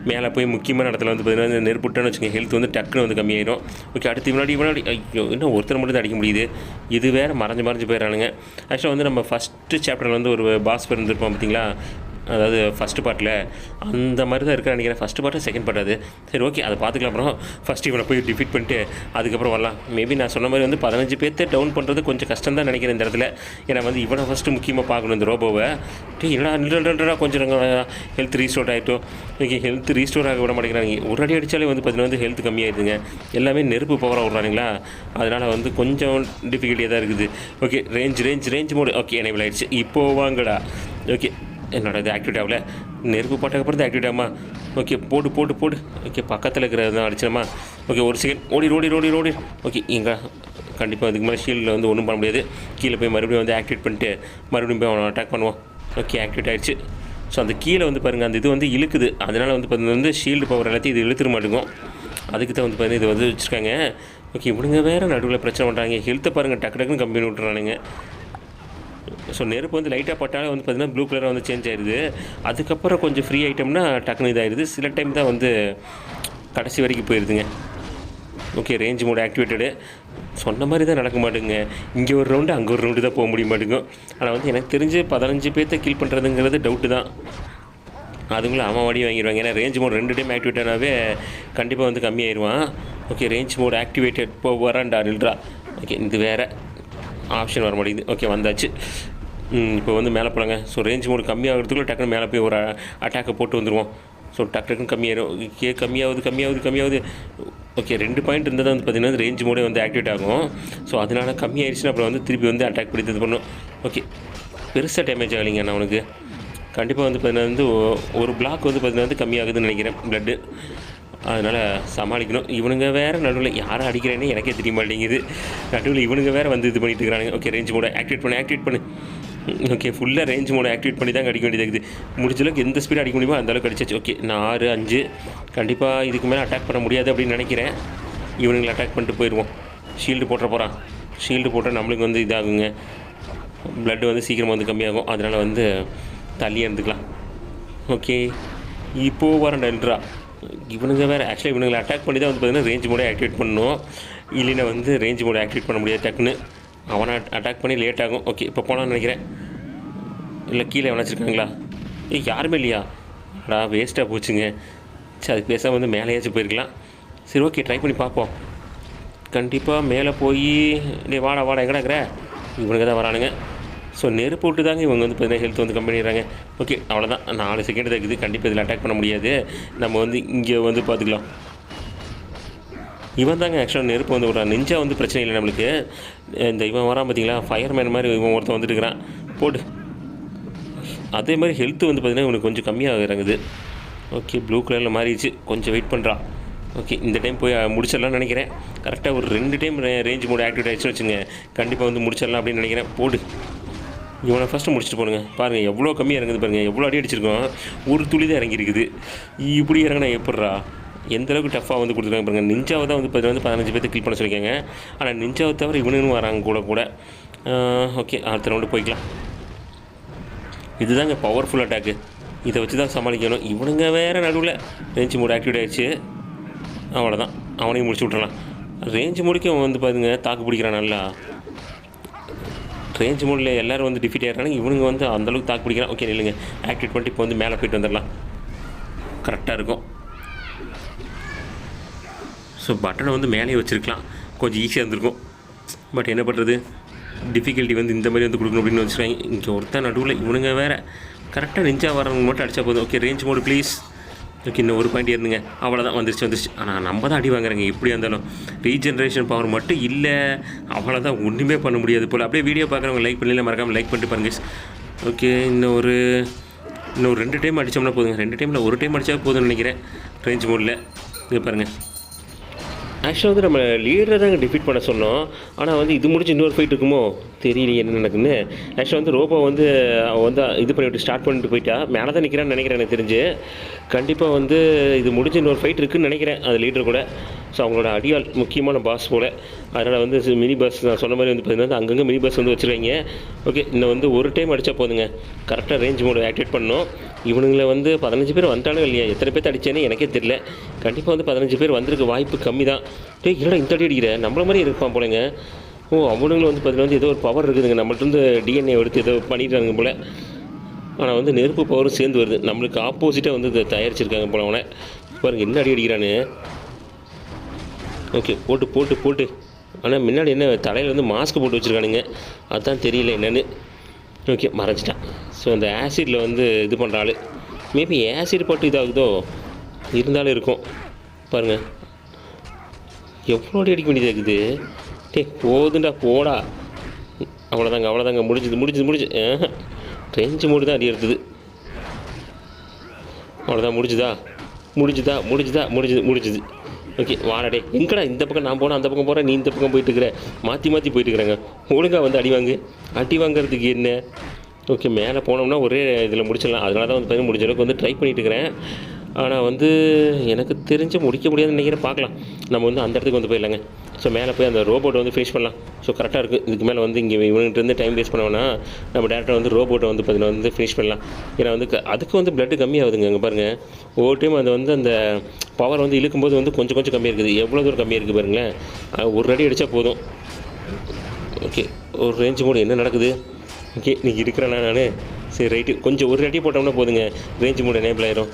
மேலே போய் முக்கியமான இடத்துல வந்து பார்த்தீங்கன்னா நெருப்புட்டான்னு வச்சுக்கோங்க, ஹெல்த் வந்து டக்குன்னு வந்து கம்மியாயிடும். ஓகே, அடுத்து முன்னாடி ஐயோ இன்னும் ஒருத்தர் மட்டும் தான் அடிக்க முடியுது. இது வேறு மறைஞ்சு போயிடறானுங்க. ஆக்சுவலாக வந்து நம்ம ஃபஸ்ட்டு சாப்டரில் வந்து ஒரு பாஸ் இருந்திருப்போம் பார்த்தீங்களா, அதாவது ஃபஸ்ட்டு பார்ட்டில் அந்த மாதிரி தான் இருக்கிற நினைக்கிறேன். ஃபஸ்ட்டு பார்ட்டு செகண்ட் பார்ட் அது. சரி ஓகே, அதை பார்த்துக்கலாம். அப்புறம் ஃபஸ்ட்டு இவனை போய் டிஃபீட் பண்ணிட்டு அதுக்கப்புறம் வரலாம். மேபி நான் சொன்ன மாதிரி வந்து 15 பேர்த்து டவுன் பண்ணுறது கொஞ்சம் கஷ்டம் தான் நினைக்கிறேன் இந்த இடத்துல. ஏன்னா வந்து இவனை ஃபஸ்ட்டு முக்கியமாக பார்க்கணும் இந்த ரோபோவை. என்னடா நில்றா கொஞ்சம் ஹெல்த் ரீஸ்டோர் ஆகிட்டோம். ஓகே, ஹெல்த் ரீஸ்டோர் ஆக விட மாட்டேங்கிறாங்க. ஒரு அடி அடித்தாலே வந்து பார்த்தீங்கன்னா வந்து ஹெல்த் கம்மியாகிடுதுங்க. எல்லாமே நெருப்பு பவராக விட்றானுங்களா, அதனால் வந்து கொஞ்சம் டிஃபிகல்ட்டியாக தான் இருக்குது. Okay, range mode okay enable ஆகிடுச்சு. இப்போது வாங்கடா. ஓகே, என்னோட இது ஆக்டிவேட் ஆகல. நெருப்பு போட்டக்கப்புறம் தான் ஆக்டிவேட் ஆகுமா? ஓகே, போடு. ஓகே, பக்கத்தில் இருக்கிறது அடிச்சிடமா? ஓகே, ஒரு செகண்ட் ஓடி. ஓகே, இங்கே கண்டிப்பாக அதுக்கு மேலே ஷீல்டில் வந்து ஒன்றும் பண்ண முடியாது. கீழே போய் மறுபடியும் வந்து ஆக்டிவேட் பண்ணிட்டு மறுபடியும் போய் அவனை அட்டாக் பண்ணுவோம். ஓகே, ஆக்டிவேட் ஆகிடுச்சு. ஸோ அந்த கீழே வந்து பாருங்கள், அந்த இது வந்து இழுக்குது. அதனால் வந்து பார்த்தீங்கன்னா வந்து ஷீல்டு பவர் எல்லாத்தையும் இது இழுத்துட மாட்டேங்கும். அதுக்கு தான் வந்து பார்த்தீங்கன்னா இது வந்து வச்சுருக்காங்க. ஓகே, இவனுங்க வேறு நடுவில் பிரச்சனை பண்ணுறாங்க. ஹெல்த்தை பாருங்கள், டக்குன்னு கம்பெனி விட்டுறானுங்க. ஸோ நெருப்பு வந்து லைட்டாக பட்டாலே வந்து பார்த்திங்கன்னா ப்ளூ கலராக வந்து சேஞ்ச் ஆயிடுது. அதுக்கப்புறம் கொஞ்சம் ஃப்ரீ ஐட்டம்னா டக்குன்னு இதாகிடுது. சில டைம் தான் வந்து கடைசி வரைக்கும் போயிடுதுங்க. Okay, range mode activated. சொன்ன மாதிரி தான் நடக்க மாட்டேங்க. இங்கே ஒரு ரவுண்டு அங்கே ஒரு ரவுண்டு தான் போக முடிய மாட்டேங்கும். ஆனால் வந்து எனக்கு தெரிஞ்சு 15 பேர்த்த கில் பண்ணுறதுங்கிறது டவுட்டு தான். அதுக்குள்ளே அவன் வடி வாங்கிடுவாங்க. ஏன்னா ரேஞ்ச் மோட் 2 டைம் ஆக்டிவேட் ஆனாவே கண்டிப்பாக வந்து கம்மியாயிடுவான். ஓகே, ரேஞ்ச் மோட் ஆக்டிவேட்டட் வரான்டா நில்றா. ஓகே, இது வேறு ஆப்ஷன் வர மாட்டேங்குது. ஓகே, வந்தாச்சு. இப்போ வந்து மேலே போகிறாங்க. ஸோ ரேஞ்ச் மோடு கம்மியாகிறதுக்குள்ள டக்குன்னு மேலே போய் ஒரு அட்டாக்கை போட்டு வந்துடுவோம். ஸோ டக்குன்னு கம்மியாகுது. ஓகே, 2 பாயிண்ட் இருந்தால் தான் வந்து பார்த்திங்கன்னா ரேஞ்ச் மோடே வந்து ஆக்டிவேட் ஆகும். ஸோ அதனால் கம்மியாகிடுச்சுன்னா அப்புறம் வந்து திருப்பி வந்து அட்டாக் பண்ணி இது பண்ணும். ஓகே, பெருசாக டேமேஜ் ஆகலைங்க. நான் அவனுக்கு கண்டிப்பாக வந்து பார்த்திங்கன்னா வந்து ஒரு பிளாக் வந்து பார்த்திங்கன்னா வந்து கம்மியாகுதுன்னு நினைக்கிறேன் ப்ளட்டு. அதனால் சமாளிக்கணும். இவனுங்க வேறு நடுவில் யாரை அடிக்கிறேன்னு எனக்கே தெரிய மாட்டேங்குது. நடுவில் இவனுங்க வேறு வந்து இது பண்ணிட்டு இருக்கிறானுங்க. ஓகே, ரேஞ்ச் மோடை ஆக்டிவேட் பண்ணு. ஓகே, ஃபுல்லாக ரேஞ்ச் மோடை ஆக்டிவேட் பண்ணி தான் அடிக்க வேண்டியது இருக்குது. முடிஞ்சளவுக்கு எந்த ஸ்பீடு அடிக்க முடியுமோ அந்தளவுக்கு அடிச்சாச்சு. ஓகே, நான் 6, 5 கண்டிப்பாக இதுக்கு மேலே அட்டாக் பண்ண முடியாது அப்படின்னு நினைக்கிறேன். இவனுங்களை அட்டாக் பண்ணிட்டு போயிடுவோம். ஷீல்டு போடுறான். ஷீல்டு போட்டால் நம்மளுக்கு வந்து இதாகுங்க, ப்ளட்டு வந்து சீக்கிரமாக வந்து கம்மியாகும். அதனால் வந்து தள்ளியே இருந்துக்கலாம். ஓகே, இப்போது வரண்டா. இவனுங்க வேறு ஆக்சுவலாக இவனுங்களை அட்டாக் பண்ணி தான் வந்து பார்த்திங்கன்னா ரேஞ்ச் மோடை ஆக்டிவேட் பண்ணணும். இல்லைன்னா வந்து ரேஞ்ச் மோடை ஆக்டிவேட் பண்ண முடியாது. டக்குன்னு அவனை அட்டாக் பண்ணி லேட் ஆகும். ஓகே, இப்போ போகலான்னு நினைக்கிறேன். இல்லை கீழே எவனா வச்சுருக்காங்களா? யாருமே இல்லையா? வேஸ்ட்டாக போச்சுங்க. சரி, அதுக்கு பேசாமல் வந்து மேலேயாச்சும் போயிருக்கலாம். சரி ஓகே, ட்ரை பண்ணி பார்ப்போம். கண்டிப்பாக மேலே போய் வாடா எங்கடாக்கிற இவனுங்க தான் வரானுங்க. ஸோ நெருப்பு விட்டு தாங்க இவங்க வந்து பார்த்தீங்கன்னா ஹெல்த் வந்து கம்மி பண்ணிடுறாங்க. ஓகே, அவ்வளோதான். 4 செகண்ட் தான் இருக்குது. கண்டிப்பாக இதில் அட்டாக் பண்ண முடியாது. நம்ம வந்து இங்கே வந்து பார்த்துக்கலாம். இவன் தாங்க ஆக்சுவலாக நெருப்பு வந்து விட்றான். நெஞ்சா வந்து பிரச்சனை இல்லை நம்மளுக்கு. இந்த இவன் வரான் பார்த்தீங்களா, ஃபயர்மேன் மாதிரி இவன் ஒருத்தன் வந்துட்டு இருக்கிறான். போடு. அதே மாதிரி ஹெல்த்து வந்து பார்த்திங்கன்னா இவனுக்கு கொஞ்சம் கம்மியாக இறங்குது. ஓகே, ப்ளூ கலரில் மாறிடுச்சு. கொஞ்சம் வெயிட் பண்ணுறான். ஓகே, இந்த டைம் போய் முடிச்சிடலாம்னு நினைக்கிறேன். கரெக்டாக ஒரு 2 டைம் ரேஞ்ச் மோட் ஆக்டிவேட் ஆகிடுச்சுன்னு வச்சுங்க, கண்டிப்பாக வந்து முடிச்சிடலாம் அப்படின்னு நினைக்கிறேன். போடு. இவனை ஃபஸ்ட்டு முடிச்சுட்டு போடுங்க. பாருங்கள் எவ்வளோ கம்மியாக இறங்குது பாருங்கள். எவ்வளோ அடி அடிச்சிருக்கோம், ஒரு துளி தான் இறங்கியிருக்குது. இப்படி இறங்கினா எப்பட்றா, எந்த அளவுக்கு டஃப்பாக வந்து கொடுத்துருக்காங்க பாருங்கள். நிஞ்சாவை தான் வந்து 15 பேர்த்து கில் பண்ண சொல்லியிருக்காங்க. ஆனால் நிஞ்சாவை தவிர இவனுன்னு வராங்க கூட. ஓகே, அடுத்த ரவுண்டு போய்க்கலாம். இதுதாங்க பவர்ஃபுல் அட்டாக்கு. இதை வச்சு தான் சமாளிக்கணும். இவனுங்க வேறு நடுவில் ரேஞ்ச் மோட் ஆக்டிவேட் ஆகிடுச்சு. அவ்வளோதான், அவனையும் முடிச்சு விட்றலாம். ரேஞ்ச் மோடுக்கு அவன் வந்து பாருங்க தாக்கு பிடிக்கிறான் நல்லா. ரேஞ்ச் மோடில் எல்லோரும் வந்து டிஃபீட் ஆகிறாங்க. இவனுங்க வந்து அந்தளவுக்கு தாக்கு பிடிக்கிறான். ஓகே, இல்லைங்க, ஆக்டிவேட் பண்ணிட்டு இப்போ வந்து மேலே போய்ட்டு வந்துடலாம். கரெக்டாக இருக்கும். ஸோ பட்டனை வந்து மேலேயே வச்சுருக்கலாம், கொஞ்சம் ஈஸியாக இருந்திருக்கும். பட் என்ன பண்ணுறது, டிஃபிகல்ட்டி வந்து இந்த மாதிரி வந்து கொடுக்கணும் அப்படின்னு வச்சுருக்காங்க. இங்கே ஒருத்தன் நடுவில் இவனுங்க வேறு கரெக்டாக நெஞ்சா வரவங்க மட்டும் அடித்தா போதும். Okay, range mode please. Okay, இன்னும் ஒரு பாயிண்ட் இருந்துங்க. அவ்வளோதான், வந்துருச்சு. ஆனால் நம்ம தான் அடி வாங்குறாங்க. எப்படியா இருந்தாலும் ரீஜென்ரேஷன் பவர் மட்டும் இல்லை, அவ்வளோதான், ஒன்றுமே பண்ண முடியாது போல். அப்படியே வீடியோ பார்க்குறவங்க லைக் பண்ணல, மறக்காமல் லைக் பண்ணிட்டு பாருங்க. ஓகே, இன்னும் 2 டைம் அடித்தோம்னா போதுங்க. 2 டைமில் 1 டைம் அடித்தா போதும்னு நினைக்கிறேன் ரேஞ்ச் மோடில். இங்கே பாருங்கள், ஆக்சுவலாக வந்து நம்ம லீடரை தாங்க டிஃபீட் பண்ண சொன்னோம். ஆனால் வந்து இது முடிச்சு இன்னொரு ஃபைட் இருக்குமோ தெரியலையே என்ன நடக்குன்னு. ஆக்சுவலாக வந்து ரோபோ வந்து அவன் வந்து இது பண்ணிவிட்டு ஸ்டார்ட் பண்ணிட்டு போயிட்டா. மேலே தான் நிற்கிறான்னு நினைக்கிறேன் எனக்கு தெரிஞ்சு. கண்டிப்பாக வந்து இது முடிஞ்சு இன்னொரு ஃபைட் இருக்குதுன்னு நினைக்கிறேன் அது லீடர் கூட. ஸோ அவங்களோட அடியால் முக்கியமான பாஸ் போல். அதனால் வந்து மினி பஸ் நான் சொன்ன மாதிரி வந்து பார்த்தீங்கன்னா அங்கங்கே மினி பஸ் வந்து வச்சுருவாங்க. ஓகே, இன்னும் வந்து 1 டைம் அடித்தா போதுங்க. கரெக்டாக ரேஞ்ச் மோடு ஆக்டிவேட் பண்ணணும். இவனுங்களை வந்து 15 பேர் வந்துட்டாலும் இல்லையா, எத்தனை பேர்த்த அடித்தேன்னு எனக்கே தெரியல. கண்டிப்பாக வந்து 15 பேர் வந்திருக்க வாய்ப்பு கம்மி தான். என்னடா இந்த அடி அடிக்கிற, நம்மள மாதிரி இருப்பான் போலங்க. அவனுங்களும் வந்து பார்த்தீங்கன்னா வந்து ஏதோ ஒரு பவர் இருக்குதுங்க, நம்மள்ட்ட டிஎன்ஏ எடுத்து ஏதோ பண்ணிட்டாங்க போல். ஆனால் வந்து நெருப்பு பவரும் சேர்ந்து வருது, நம்மளுக்கு ஆப்போசிட்டாக வந்து தயாரிச்சிருக்காங்க போல. அவனை பாருங்க என்ன அடி அடிக்கிறான்னு. ஓகே, போட்டு போட்டு போட்டு. ஆனால் முன்னாடி என்ன தலையில் வந்து மாஸ்க் போட்டு வச்சுருக்கானுங்க, அதுதான் தெரியல என்னென்னு. ஓகே, மறைச்சிட்டான். ஸோ அந்த ஆசிடில் வந்து இது பண்ணுற ஆள் மேபி ஆசிட் போட்டு இதாகுதோ, இருந்தாலும் இருக்கும். பாருங்கள் எவ்வளோ அடிக்க வேண்டியதாக இருக்குது. போதுண்டா போடா. அவ்வளோதாங்க முடிஞ்சு ரேஞ்சு மூடு தான் அடி எடுத்தது. அவ்வளோதான், முடிஞ்சுது. ஓகே, வாடடே எங்கடா இந்த பக்கம் நான் போனால் அந்த பக்கம் போகிறேன், நீ இந்த பக்கம் போயிட்டுருக்குற, மாற்றி போயிட்டுருக்குறாங்க. ஒழுங்காக வந்து அடி வாங்கிறதுக்கு என்ன. ஓகே, மேலே போனோம்னா ஒரே இதில் முடிச்சிடலாம். அதனால தான் வந்து பார்த்தீங்கன்னா முடிஞ்ச அளவுக்கு வந்து ட்ரை பண்ணிகிட்டு இருக்கிறேன். ஆனால் வந்து எனக்கு தெரிஞ்சு முடிக்க முடியாதுன்னு நினைக்கிறேன். பார்க்கலாம், நம்ம வந்து அந்த இடத்துக்கு வந்து போயிடலாங்க. ஸோ மேலே போய் அந்த ரோபோட்டை வந்து ஃபினிஷ் பண்ணலாம். ஸோ கரெக்டாக இருக்குது. இதுக்கு மேலே வந்து இங்கே இவன்கிட்ட இருந்து டைம் வேஸ்ட் பண்ணோன்னா நம்ம டேரக்டாக வந்து ரோபோட்டை வந்து பார்த்தீங்கன்னா வந்து ஃபினிஷ் பண்ணலாம். ஏன்னா வந்து அதுக்கு வந்து பிளட்டு கம்மியாகுதுங்க. அங்கே பாருங்கள், ஒவ்வொரு டைம் அது வந்து அந்த பவர் வந்து இழுக்கும்போது வந்து கொஞ்சம் கம்மியாக இருக்குது. எவ்வளோ தூரம் கம்மியாக இருக்குது பாருங்களேன். ஒரு அடி அடித்தா போதும். ஓகே, ஒரு ரேஞ்சு மோடு என்ன நடக்குது. ஓகே, நீங்கள் இருக்கிறேன்னா நான் சரி ரைட்டு, கொஞ்சம் ஒரு அடி போட்டோம்னா போதுங்க, ரேஞ்சு மோடு எனேபிள் ஆயிரும்.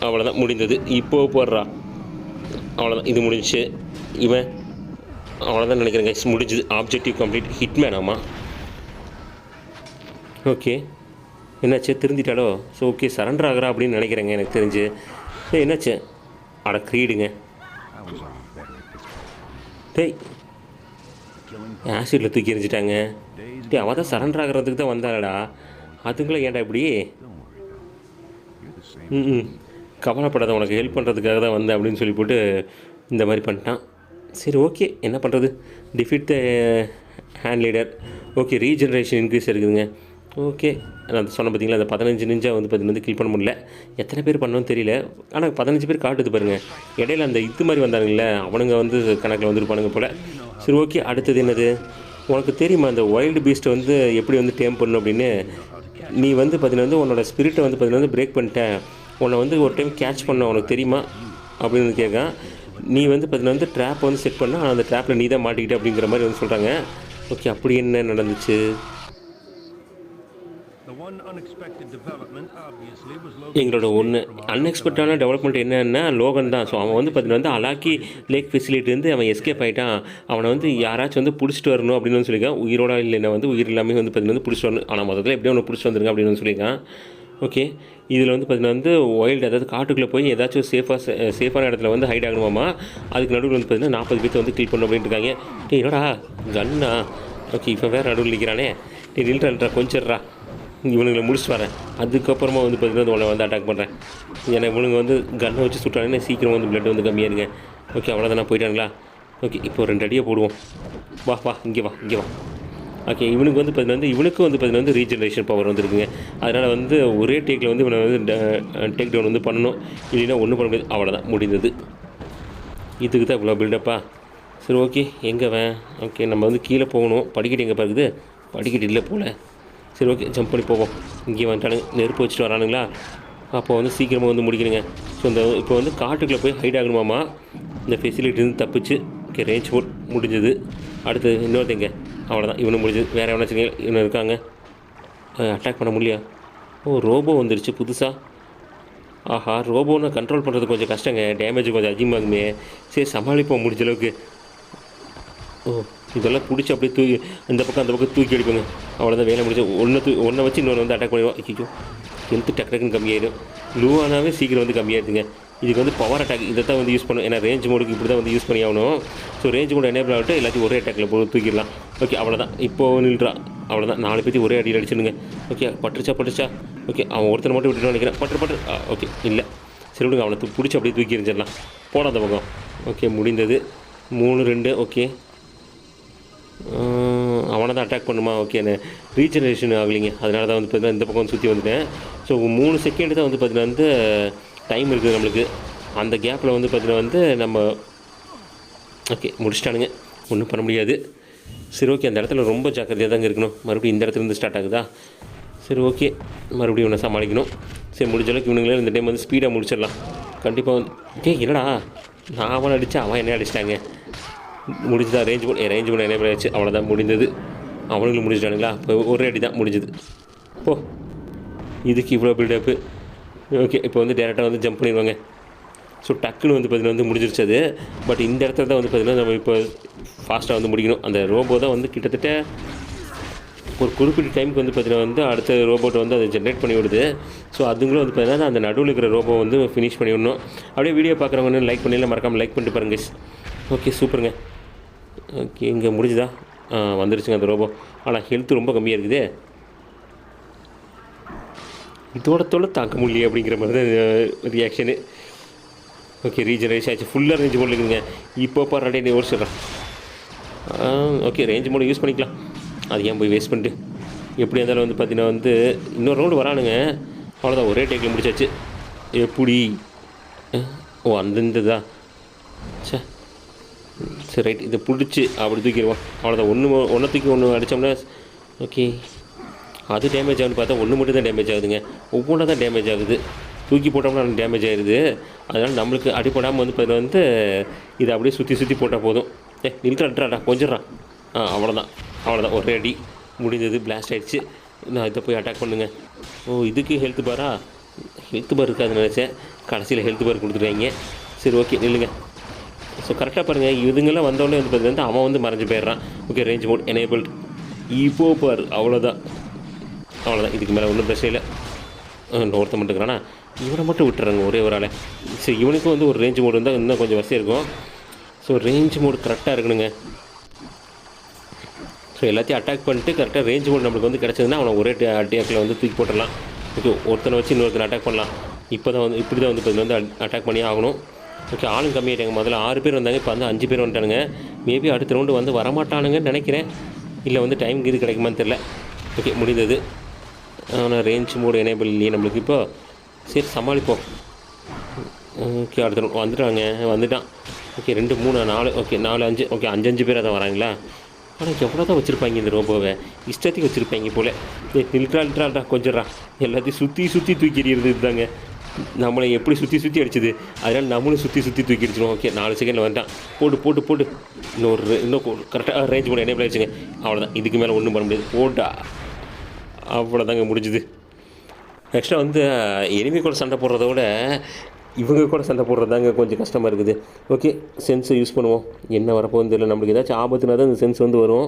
அவ்வளோதான், முடிந்தது. இப்போது போடுறா, அவ்வளோதான், இது முடிஞ்சிச்சு. இவன் அவ்வளோதான் நினைக்கிறேங்க, முடிஞ்சுது. Objective complete. ஹிட்மேன். ஆமாம். ஓகே, என்னாச்சு, திருந்திட்டாலோ. ஸோ ஓகே, சரண்டர் ஆகிறா அப்படின்னு நினைக்கிறேங்க எனக்கு தெரிஞ்சு. என்னாச்சு, க்ரீடுங்க. ஆசிடில் தூக்கி எறிஞ்சிட்டாங்க. அவள் தான் சரண்டர் ஆகிறதுக்கு தான் வந்தாளடா, அதுக்குள்ளே ஏன்டா இப்படி. கவலைப்படாத, உனக்கு ஹெல்ப் பண்ணுறதுக்காக தான் வந்தேன் அப்படின்னு சொல்லி போட்டு இந்த மாதிரி பண்ணிட்டான். சரி ஓகே, என்ன பண்ணுறது. டிஃபீட் த hand leader. Okay, regeneration increase இருக்குதுங்க. ஓகே, நான் சொன்ன பார்த்தீங்களா, அந்த 15 நிஞ்சா வந்து பார்த்தீங்கன்னா கில் பண்ண முடியல. எத்தனை பேர் பண்ணணும்னு தெரியல, ஆனால் 15 பேர் காட்டுது பாருங்கள். இடையில அந்த இது மாதிரி வந்தானுங்களே, அவனுங்க வந்து கணக்கில் வந்துருப்பானுங்க போல். சரி ஓகே, அடுத்தது என்னது, உனக்கு தெரியுமா அந்த வைல்டு பீஸ்ட்டை வந்து எப்படி வந்து டேம் பண்ணணும் அப்படின்னு. நீ வந்து பார்த்தீங்கன்னா வந்து உன்னோட ஸ்பிரிட்டை வந்து பார்த்தீங்கன்னா வந்து பிரேக் பண்ணிட்டேன், உன்னை வந்து ஒரு டைம் கேட்ச் பண்ண உனக்கு தெரியுமா அப்படின்னு கேட்கான். நீ வந்து பார்த்தீங்கன்னா வந்து ட்ராப்பை வந்து செட் பண்ணால், ஆனால் அந்த ட்ராப்பில் நீ தான் மாட்டிக்கிட்ட அப்படிங்கிற மாதிரி வந்து சொல்கிறாங்க. ஓகே, அப்படி என்ன நடந்துச்சு. எங்களோட ஒன்று அன்எக்ஸ்பெக்டான டெவலப்மெண்ட் என்னன்னா லோகன் தான். ஸோ அவன் வந்து பார்த்தீங்கன்னா வந்து அலாக்கி லேக் ஃபெசிலிட்டிலேருந்து அவன் எஸ்கேப் ஆகிட்டான். அவனை வந்து யாராச்சும் வந்து பிடிச்சிட்டு வரணும் அப்படின்னு வந்து சொல்லியிருக்கான். உயிரோட இல்லைன்னா வந்து உயிர் எல்லாமே வந்து பார்த்தீங்கன்னா வந்து பிடிச்சிட்டு வரணும். ஆனால் மொத்தத்தில் எப்படியும் ஒன்று பிடிச்சிட்டு வந்துருங்க அப்படின்னு வந்து சொல்லியிருக்கான். ஓகே, இதில் வந்து பார்த்தீங்கன்னா வந்து வைல்டு, அதாவது காட்டுக்குள்ளே போய் ஏதாச்சும் சேஃபான இடத்துல வந்து ஹைட் ஆகணுமாமா. அதுக்கு நடுவில் வந்து பார்த்தீங்கன்னா 40 பேர்த்து வந்து கில் பண்ணணும் அப்படின்ட்டு இருக்காங்க. என்னடா கன்னா. ஓகே, இப்போ வேறு நடுவில் நிற்கிறானே. நில்றா கொஞ்சம்றா, இவனுங்களை முடிச்சுட்டு வரேன், அதுக்கப்புறமா வந்து பார்த்தீங்கன்னா உன்னை வந்து அட்டாக் பண்ணுறேன். ஏன்னா இவனுங்க வந்து கன்னை வச்சு சுட்டானே சீக்கிரம் வந்து பிளட் வந்து கம்மியாக இருங்க. ஓகே, அவ்வளோதானா, போயிட்டானுங்களா. ஓகே, இப்போ 2 அடியாக போடுவோம். வா இங்கே வா. ஓகே, இவனுக்கு வந்து பார்த்தீங்கன்னா வந்து இவனுக்கு வந்து பார்த்தீங்கன்னா வந்து ரீஜெனரேஷன் பவர் வந்துருக்குங்க. அதனால் வந்து ஒரே டேக்கில் வந்து இவனை வந்து டேக் டவுன் வந்து பண்ணணும், இல்லைன்னா ஒன்றும் பண்ண முடியாது. அவ்வளோதான், முடிந்தது. இதுக்கு தான் இவ்வளோ பில்டப்பா. சரி ஓகே, எங்கே ஓகே, நம்ம வந்து கீழே போகணும். படிக்கட்டு எங்கே பார்க்குது, படிக்கட்டு இல்லை போல். சரி ஓகே, ஜம்ப் பண்ணி போவோம். இங்கே வந்துட்டானுங்க, நெருப்பு வச்சுட்டு வரானுங்களா. அப்போ வந்து சீக்கிரமாக வந்து முடிக்கணுங்க. ஸோ இப்போ வந்து காட்டுக்குள்ளே போய் ஹைட் ஆகணுமாமா. இந்த ஃபெசிலிட்டிலேருந்து தப்பிச்சு. ஓகே, ரேஞ்ச் போட் முடிஞ்சது. அடுத்து இன்னொருத்தங்க, அவ்வளோதான், இவனு முடிஞ்சது. வேறு எவனா வச்சுங்க, இவனு இருக்காங்க. அட்டாக் பண்ண முடியல. ரோபோ வந்துருச்சு புதுசாக. ஆஹா, ரோபோன்னு கண்ட்ரோல் பண்ணுறது கொஞ்சம் கஷ்டங்க, டேமேஜ் கொஞ்சம் அதிகமாகுமே. சரி, சமாளிப்போம் முடிஞ்ச அளவுக்கு. இதெல்லாம் பிடிச்சி அப்படியே தூக்கி அந்த பக்கம் தூக்கி அடிப்பாங்க. அவ்வளோதான், வேலை முடிச்சு. ஒன்றை வச்சு இன்னொன்று வந்து அட்டாக் பண்ணிடுவோம். ஐயோ, ஹெல்த்து டக்குன்னு கம்மியாயிடும். லூவானாவே சீக்கிரம் வந்து கம்மியாகிடுதுங்க. இதுக்கு வந்து பவர் அட்டாக் இதை தான் வந்து யூஸ் பண்ணும். ஏன்னா ரேஞ்ச் மோடுக்கு இப்படி தான் வந்து யூஸ் பண்ணி ஆகணும். ஸோ ரேஞ்ச் மோடு எனேபிள் ஆகிட்டு எல்லாத்தையும் ஒரே அட்டாக்கில் போய் தூக்கிடலாம். ஓகே, அவ்வளோதான், இப்போது நில்றா. அவ்வளோதான், 4 பேர்த்தி ஒரே அடியில் அடிச்சிடுங்க. ஓகே, பட்டுச்சா. ஓகே, அவன் ஒருத்தர் மட்டும் விட்டுட்டு நினைக்கிறேன். பட்டு ஓகே, இல்லை சரி விடுங்க, அவனை பிடிச்சி அப்படியே தூக்கி எறிஞ்சிடலாம். போடாத பக்கம். ஓகே, முடிந்தது. 3-2. ஓகே, அவனை தான் அட்டாக் பண்ணுமா. ஓகே, ரீஜெனரேஷன் ஆகலைங்க, அதனால தான் வந்து பார்த்தீங்கன்னா இந்த பக்கம் வந்து சுற்றி வந்துட்டேன். ஸோ 3 செகண்டு தான் வந்து பார்த்தீங்கன்னா வந்து டைம் இருக்குது நம்மளுக்கு. அந்த கேப்பில் வந்து பார்த்தீங்கன்னா வந்து நம்ம ஓகே முடிச்சிட்டானுங்க, ஒன்றும் பண்ண முடியாது. சரி ஓகே, அந்த இடத்துல ரொம்ப ஜாக்கிரதையாக தாங்க இருக்கணும். மறுபடியும் இந்த இடத்துலேருந்து ஸ்டார்ட் ஆகுதா. சரி ஓகே, மறுபடியும் ஒன்று சமாளிக்கணும். சரி, முடிஞ்ச அளவுக்கு இவனுங்களே இந்த டைம் வந்து ஸ்பீடாக முடிச்சிடலாம் கண்டிப்பாக வந்து. என்னடா நான் அவன் அடித்தேன், அவன் என்ன அடிச்சிட்டாங்க. முடிஞ்சுதான் ரேஞ்ச் பண்ண என்ன ஆச்சு, அவ்வளோதான் முடிந்தது. அவனுங்களும் முடிச்சிட்டானுங்களா, இப்போ ஒரே அடி தான் முடிஞ்சுது. போ, இதுக்கு இவ்வளோ பில்டப்பு. ஓகே, இப்போ வந்து டேரெக்டாக வந்து ஜம்ப் பண்ணிடுவாங்க. ஸோ டக்குன்னு வந்து பார்த்திங்கன்னா வந்து முடிஞ்சிருச்சு அது. பட் இந்த இடத்துல தான் வந்து பார்த்திங்கன்னா நம்ம இப்போ ஃபாஸ்ட்டாக வந்து முடிக்கணும். அந்த ரோபோ தான் வந்து கிட்டத்தட்ட ஒரு குறிப்பிட்ட டைமுக்கு வந்து பார்த்திங்கன்னா வந்து அடுத்த ரோபோட்டை வந்து அதை ஜென்ரேட் பண்ணி விடுது. ஸோ அதுங்களும் வந்து பார்த்திங்கன்னா அந்த நடுவில் இருக்கிற ரோபோ வந்து ஃபினிஷ் பண்ணி விடணும். அப்படியே வீடியோ பார்க்குறவங்க லைக் பண்ணிடலாம், மறக்காமல் லைக் பண்ணிட்டு பாருங்க. ஓகே, சூப்பருங்க. ஓகே, இங்கே முடிஞ்சுதா? வந்துருச்சுங்க அந்த ரோபோ. ஆனால் ஹெல்த்து ரொம்ப கம்மியாக இருக்குது. இதோட தாக்க முடியல அப்படிங்கிற மாதிரி தான் ரியாக்ஷனு. ஓகே, ரீஜன் ஆச்சு, ஃபுல்லாக ரேஞ்ச் மோடில் இருக்குதுங்க. இப்போ பாரு நீ ஓடிச்சிட்றான். ஓகே, ரேஞ்ச் மோடு யூஸ் பண்ணிக்கலாம். அது ஏன் போய் வேஸ்ட் பண்ணிட்டு. எப்படி இருந்தாலும் வந்து பார்த்தீங்கன்னா வந்து இன்னொரு ரவுண்டு வரானுங்க. அவ்வளோதான், ஒரே டேக்கில் முடிச்சாச்சு. எப்படி? அந்த தான் சே. சரி, ரைட், இதை பிடிச்சி அப்படி தூக்கிடுவோம். அவ்வளோதான், ஒன்று தூக்கி ஒன்று அடித்தோம்னா ஓகே. அது டேமேஜ் ஆகுதுன்னு பார்த்தா ஒன்று மட்டும் தான் டேமேஜ் ஆகுதுங்க. ஒவ்வொன்றா தான் டேமேஜ் ஆகுது. தூக்கி போட்டோம்னா டேமேஜ் ஆகிடுது. அதனால் நம்மளுக்கு அடிப்படாமல் வந்து பார்த்தீங்கன்னா வந்து இதை அப்படியே சுற்றி போட்டால் போதும். நில்றாடா கொஞ்சம்றான். அவ்வளோதான், ஒரே அடி முடிந்தது. பிளாஸ்ட் ஆகிடுச்சு. நான் இதை போய் அட்டாக் பண்ணுங்க. இதுக்கு ஹெல்த் பாரா? ஹெல்த் பார் இருக்காதுன்னு நினச்சேன். கடைசியில் ஹெல்த் பார் கொடுத்துருவாங்க. சரி, ஓகே, நில்லுங்க. ஸோ கரெக்டாக பாருங்கள், இதுங்கெல்லாம் வந்தோடனே வந்து பார்த்தீங்கன்னா அவன் வந்து மறைஞ்சு போயிடுறான். Okay, range mode enabled. இப்போ பார், அவ்வளோதான். இதுக்கு மேலே ஒன்றும் பிரச்சனை இல்லை. ஒருத்த மட்டுங்கிறானா, இவனை மட்டும் விட்டுறாங்க ஒரே ஒரு ஆளை. சரி, இவனுக்கும் வந்து ஒரு ரேஞ்ச் மோடு இருந்தால் இன்னும் கொஞ்சம் வசதியாக இருக்கும். ஸோ ரேஞ்ச் மோடு கரெக்டாக இருக்கணுங்க. ஸோ எல்லாத்தையும் அட்டாக் பண்ணிட்டு கரெக்டாக ரேஞ்ச் மோடு நம்மளுக்கு வந்து கிடச்சதுன்னா அவனை ஒரே அட்டாக்கில் வந்து தூக்கி போட்டுடலாம். ஓகே, ஒருத்தனை வச்சு இன்னொருத்தனை அட்டாக் பண்ணலாம். இப்படி தான் வந்து அட்டாக் பண்ணி ஆகணும். ஓகே, ஆளும் கம்மியாகிட்டாங்க. முதல்ல 6 பேர் வந்தாங்க, இப்போ வந்து 5 பேர் வந்துட்டானுங்க. மேபி அடுத்த ரவுண்டு வந்து வரமாட்டானுங்கன்னு நினைக்கிறேன். இல்லை வந்து டைம் இது கிடைக்குமான்னு தெரில. ஓகே, முடிந்தது. ஆனால் ரேஞ்ச் மோடு எனேபிள் இல்லையே நம்மளுக்கு. இப்போ சரி, சமாளிப்போம். ஓகே, அடுத்த வந்துட்டான். ஓகே, 2 3 4. ஓகே, 4 5. ஓகே, 5 பேராக தான் வராங்களா? ஆனால் எவ்வளோ தான் வச்சுருப்பாங்க இந்த ரோபோவை. இஷ்டத்துக்கு வச்சுருப்பாங்க போல். நில்றாடா கொஞ்சம்டா. எல்லாத்தையும் சுற்றி தூக்கி எறிகிறது இதுதாங்க. நம்மளை எப்படி சுற்றி அடிச்சுது, அதனால் நம்மளும் சுற்றி தூக்கி அடிச்சிடும். ஓகே, 4 செகண்டில் வந்துட்டான். போட்டு இன்னும் கரெக்டாக ரேஞ்ச் மோடு எனேபிள் ஆகிடுச்சுங்க. அவ்வளோதான், இதுக்கு மேலே ஒன்றும் பண்ண முடியாது. போட்டா அவ்வளோதாங்க, முடிஞ்சுது. ஆக்சுவலாக வந்து எனிமி கூட சண்டை போடுறத விட இவங்க கூட சண்டை போடுறது தாங்க கொஞ்சம் கஷ்டமாக இருக்குது. ஓகே, சென்ஸை யூஸ் பண்ணுவோம். என்ன வரப்போகுதுன்னு தெரியல. நம்மளுக்கு ஏதாச்சும் ஆபத்துனா தான் இந்த சென்ஸ் வந்து வரும்.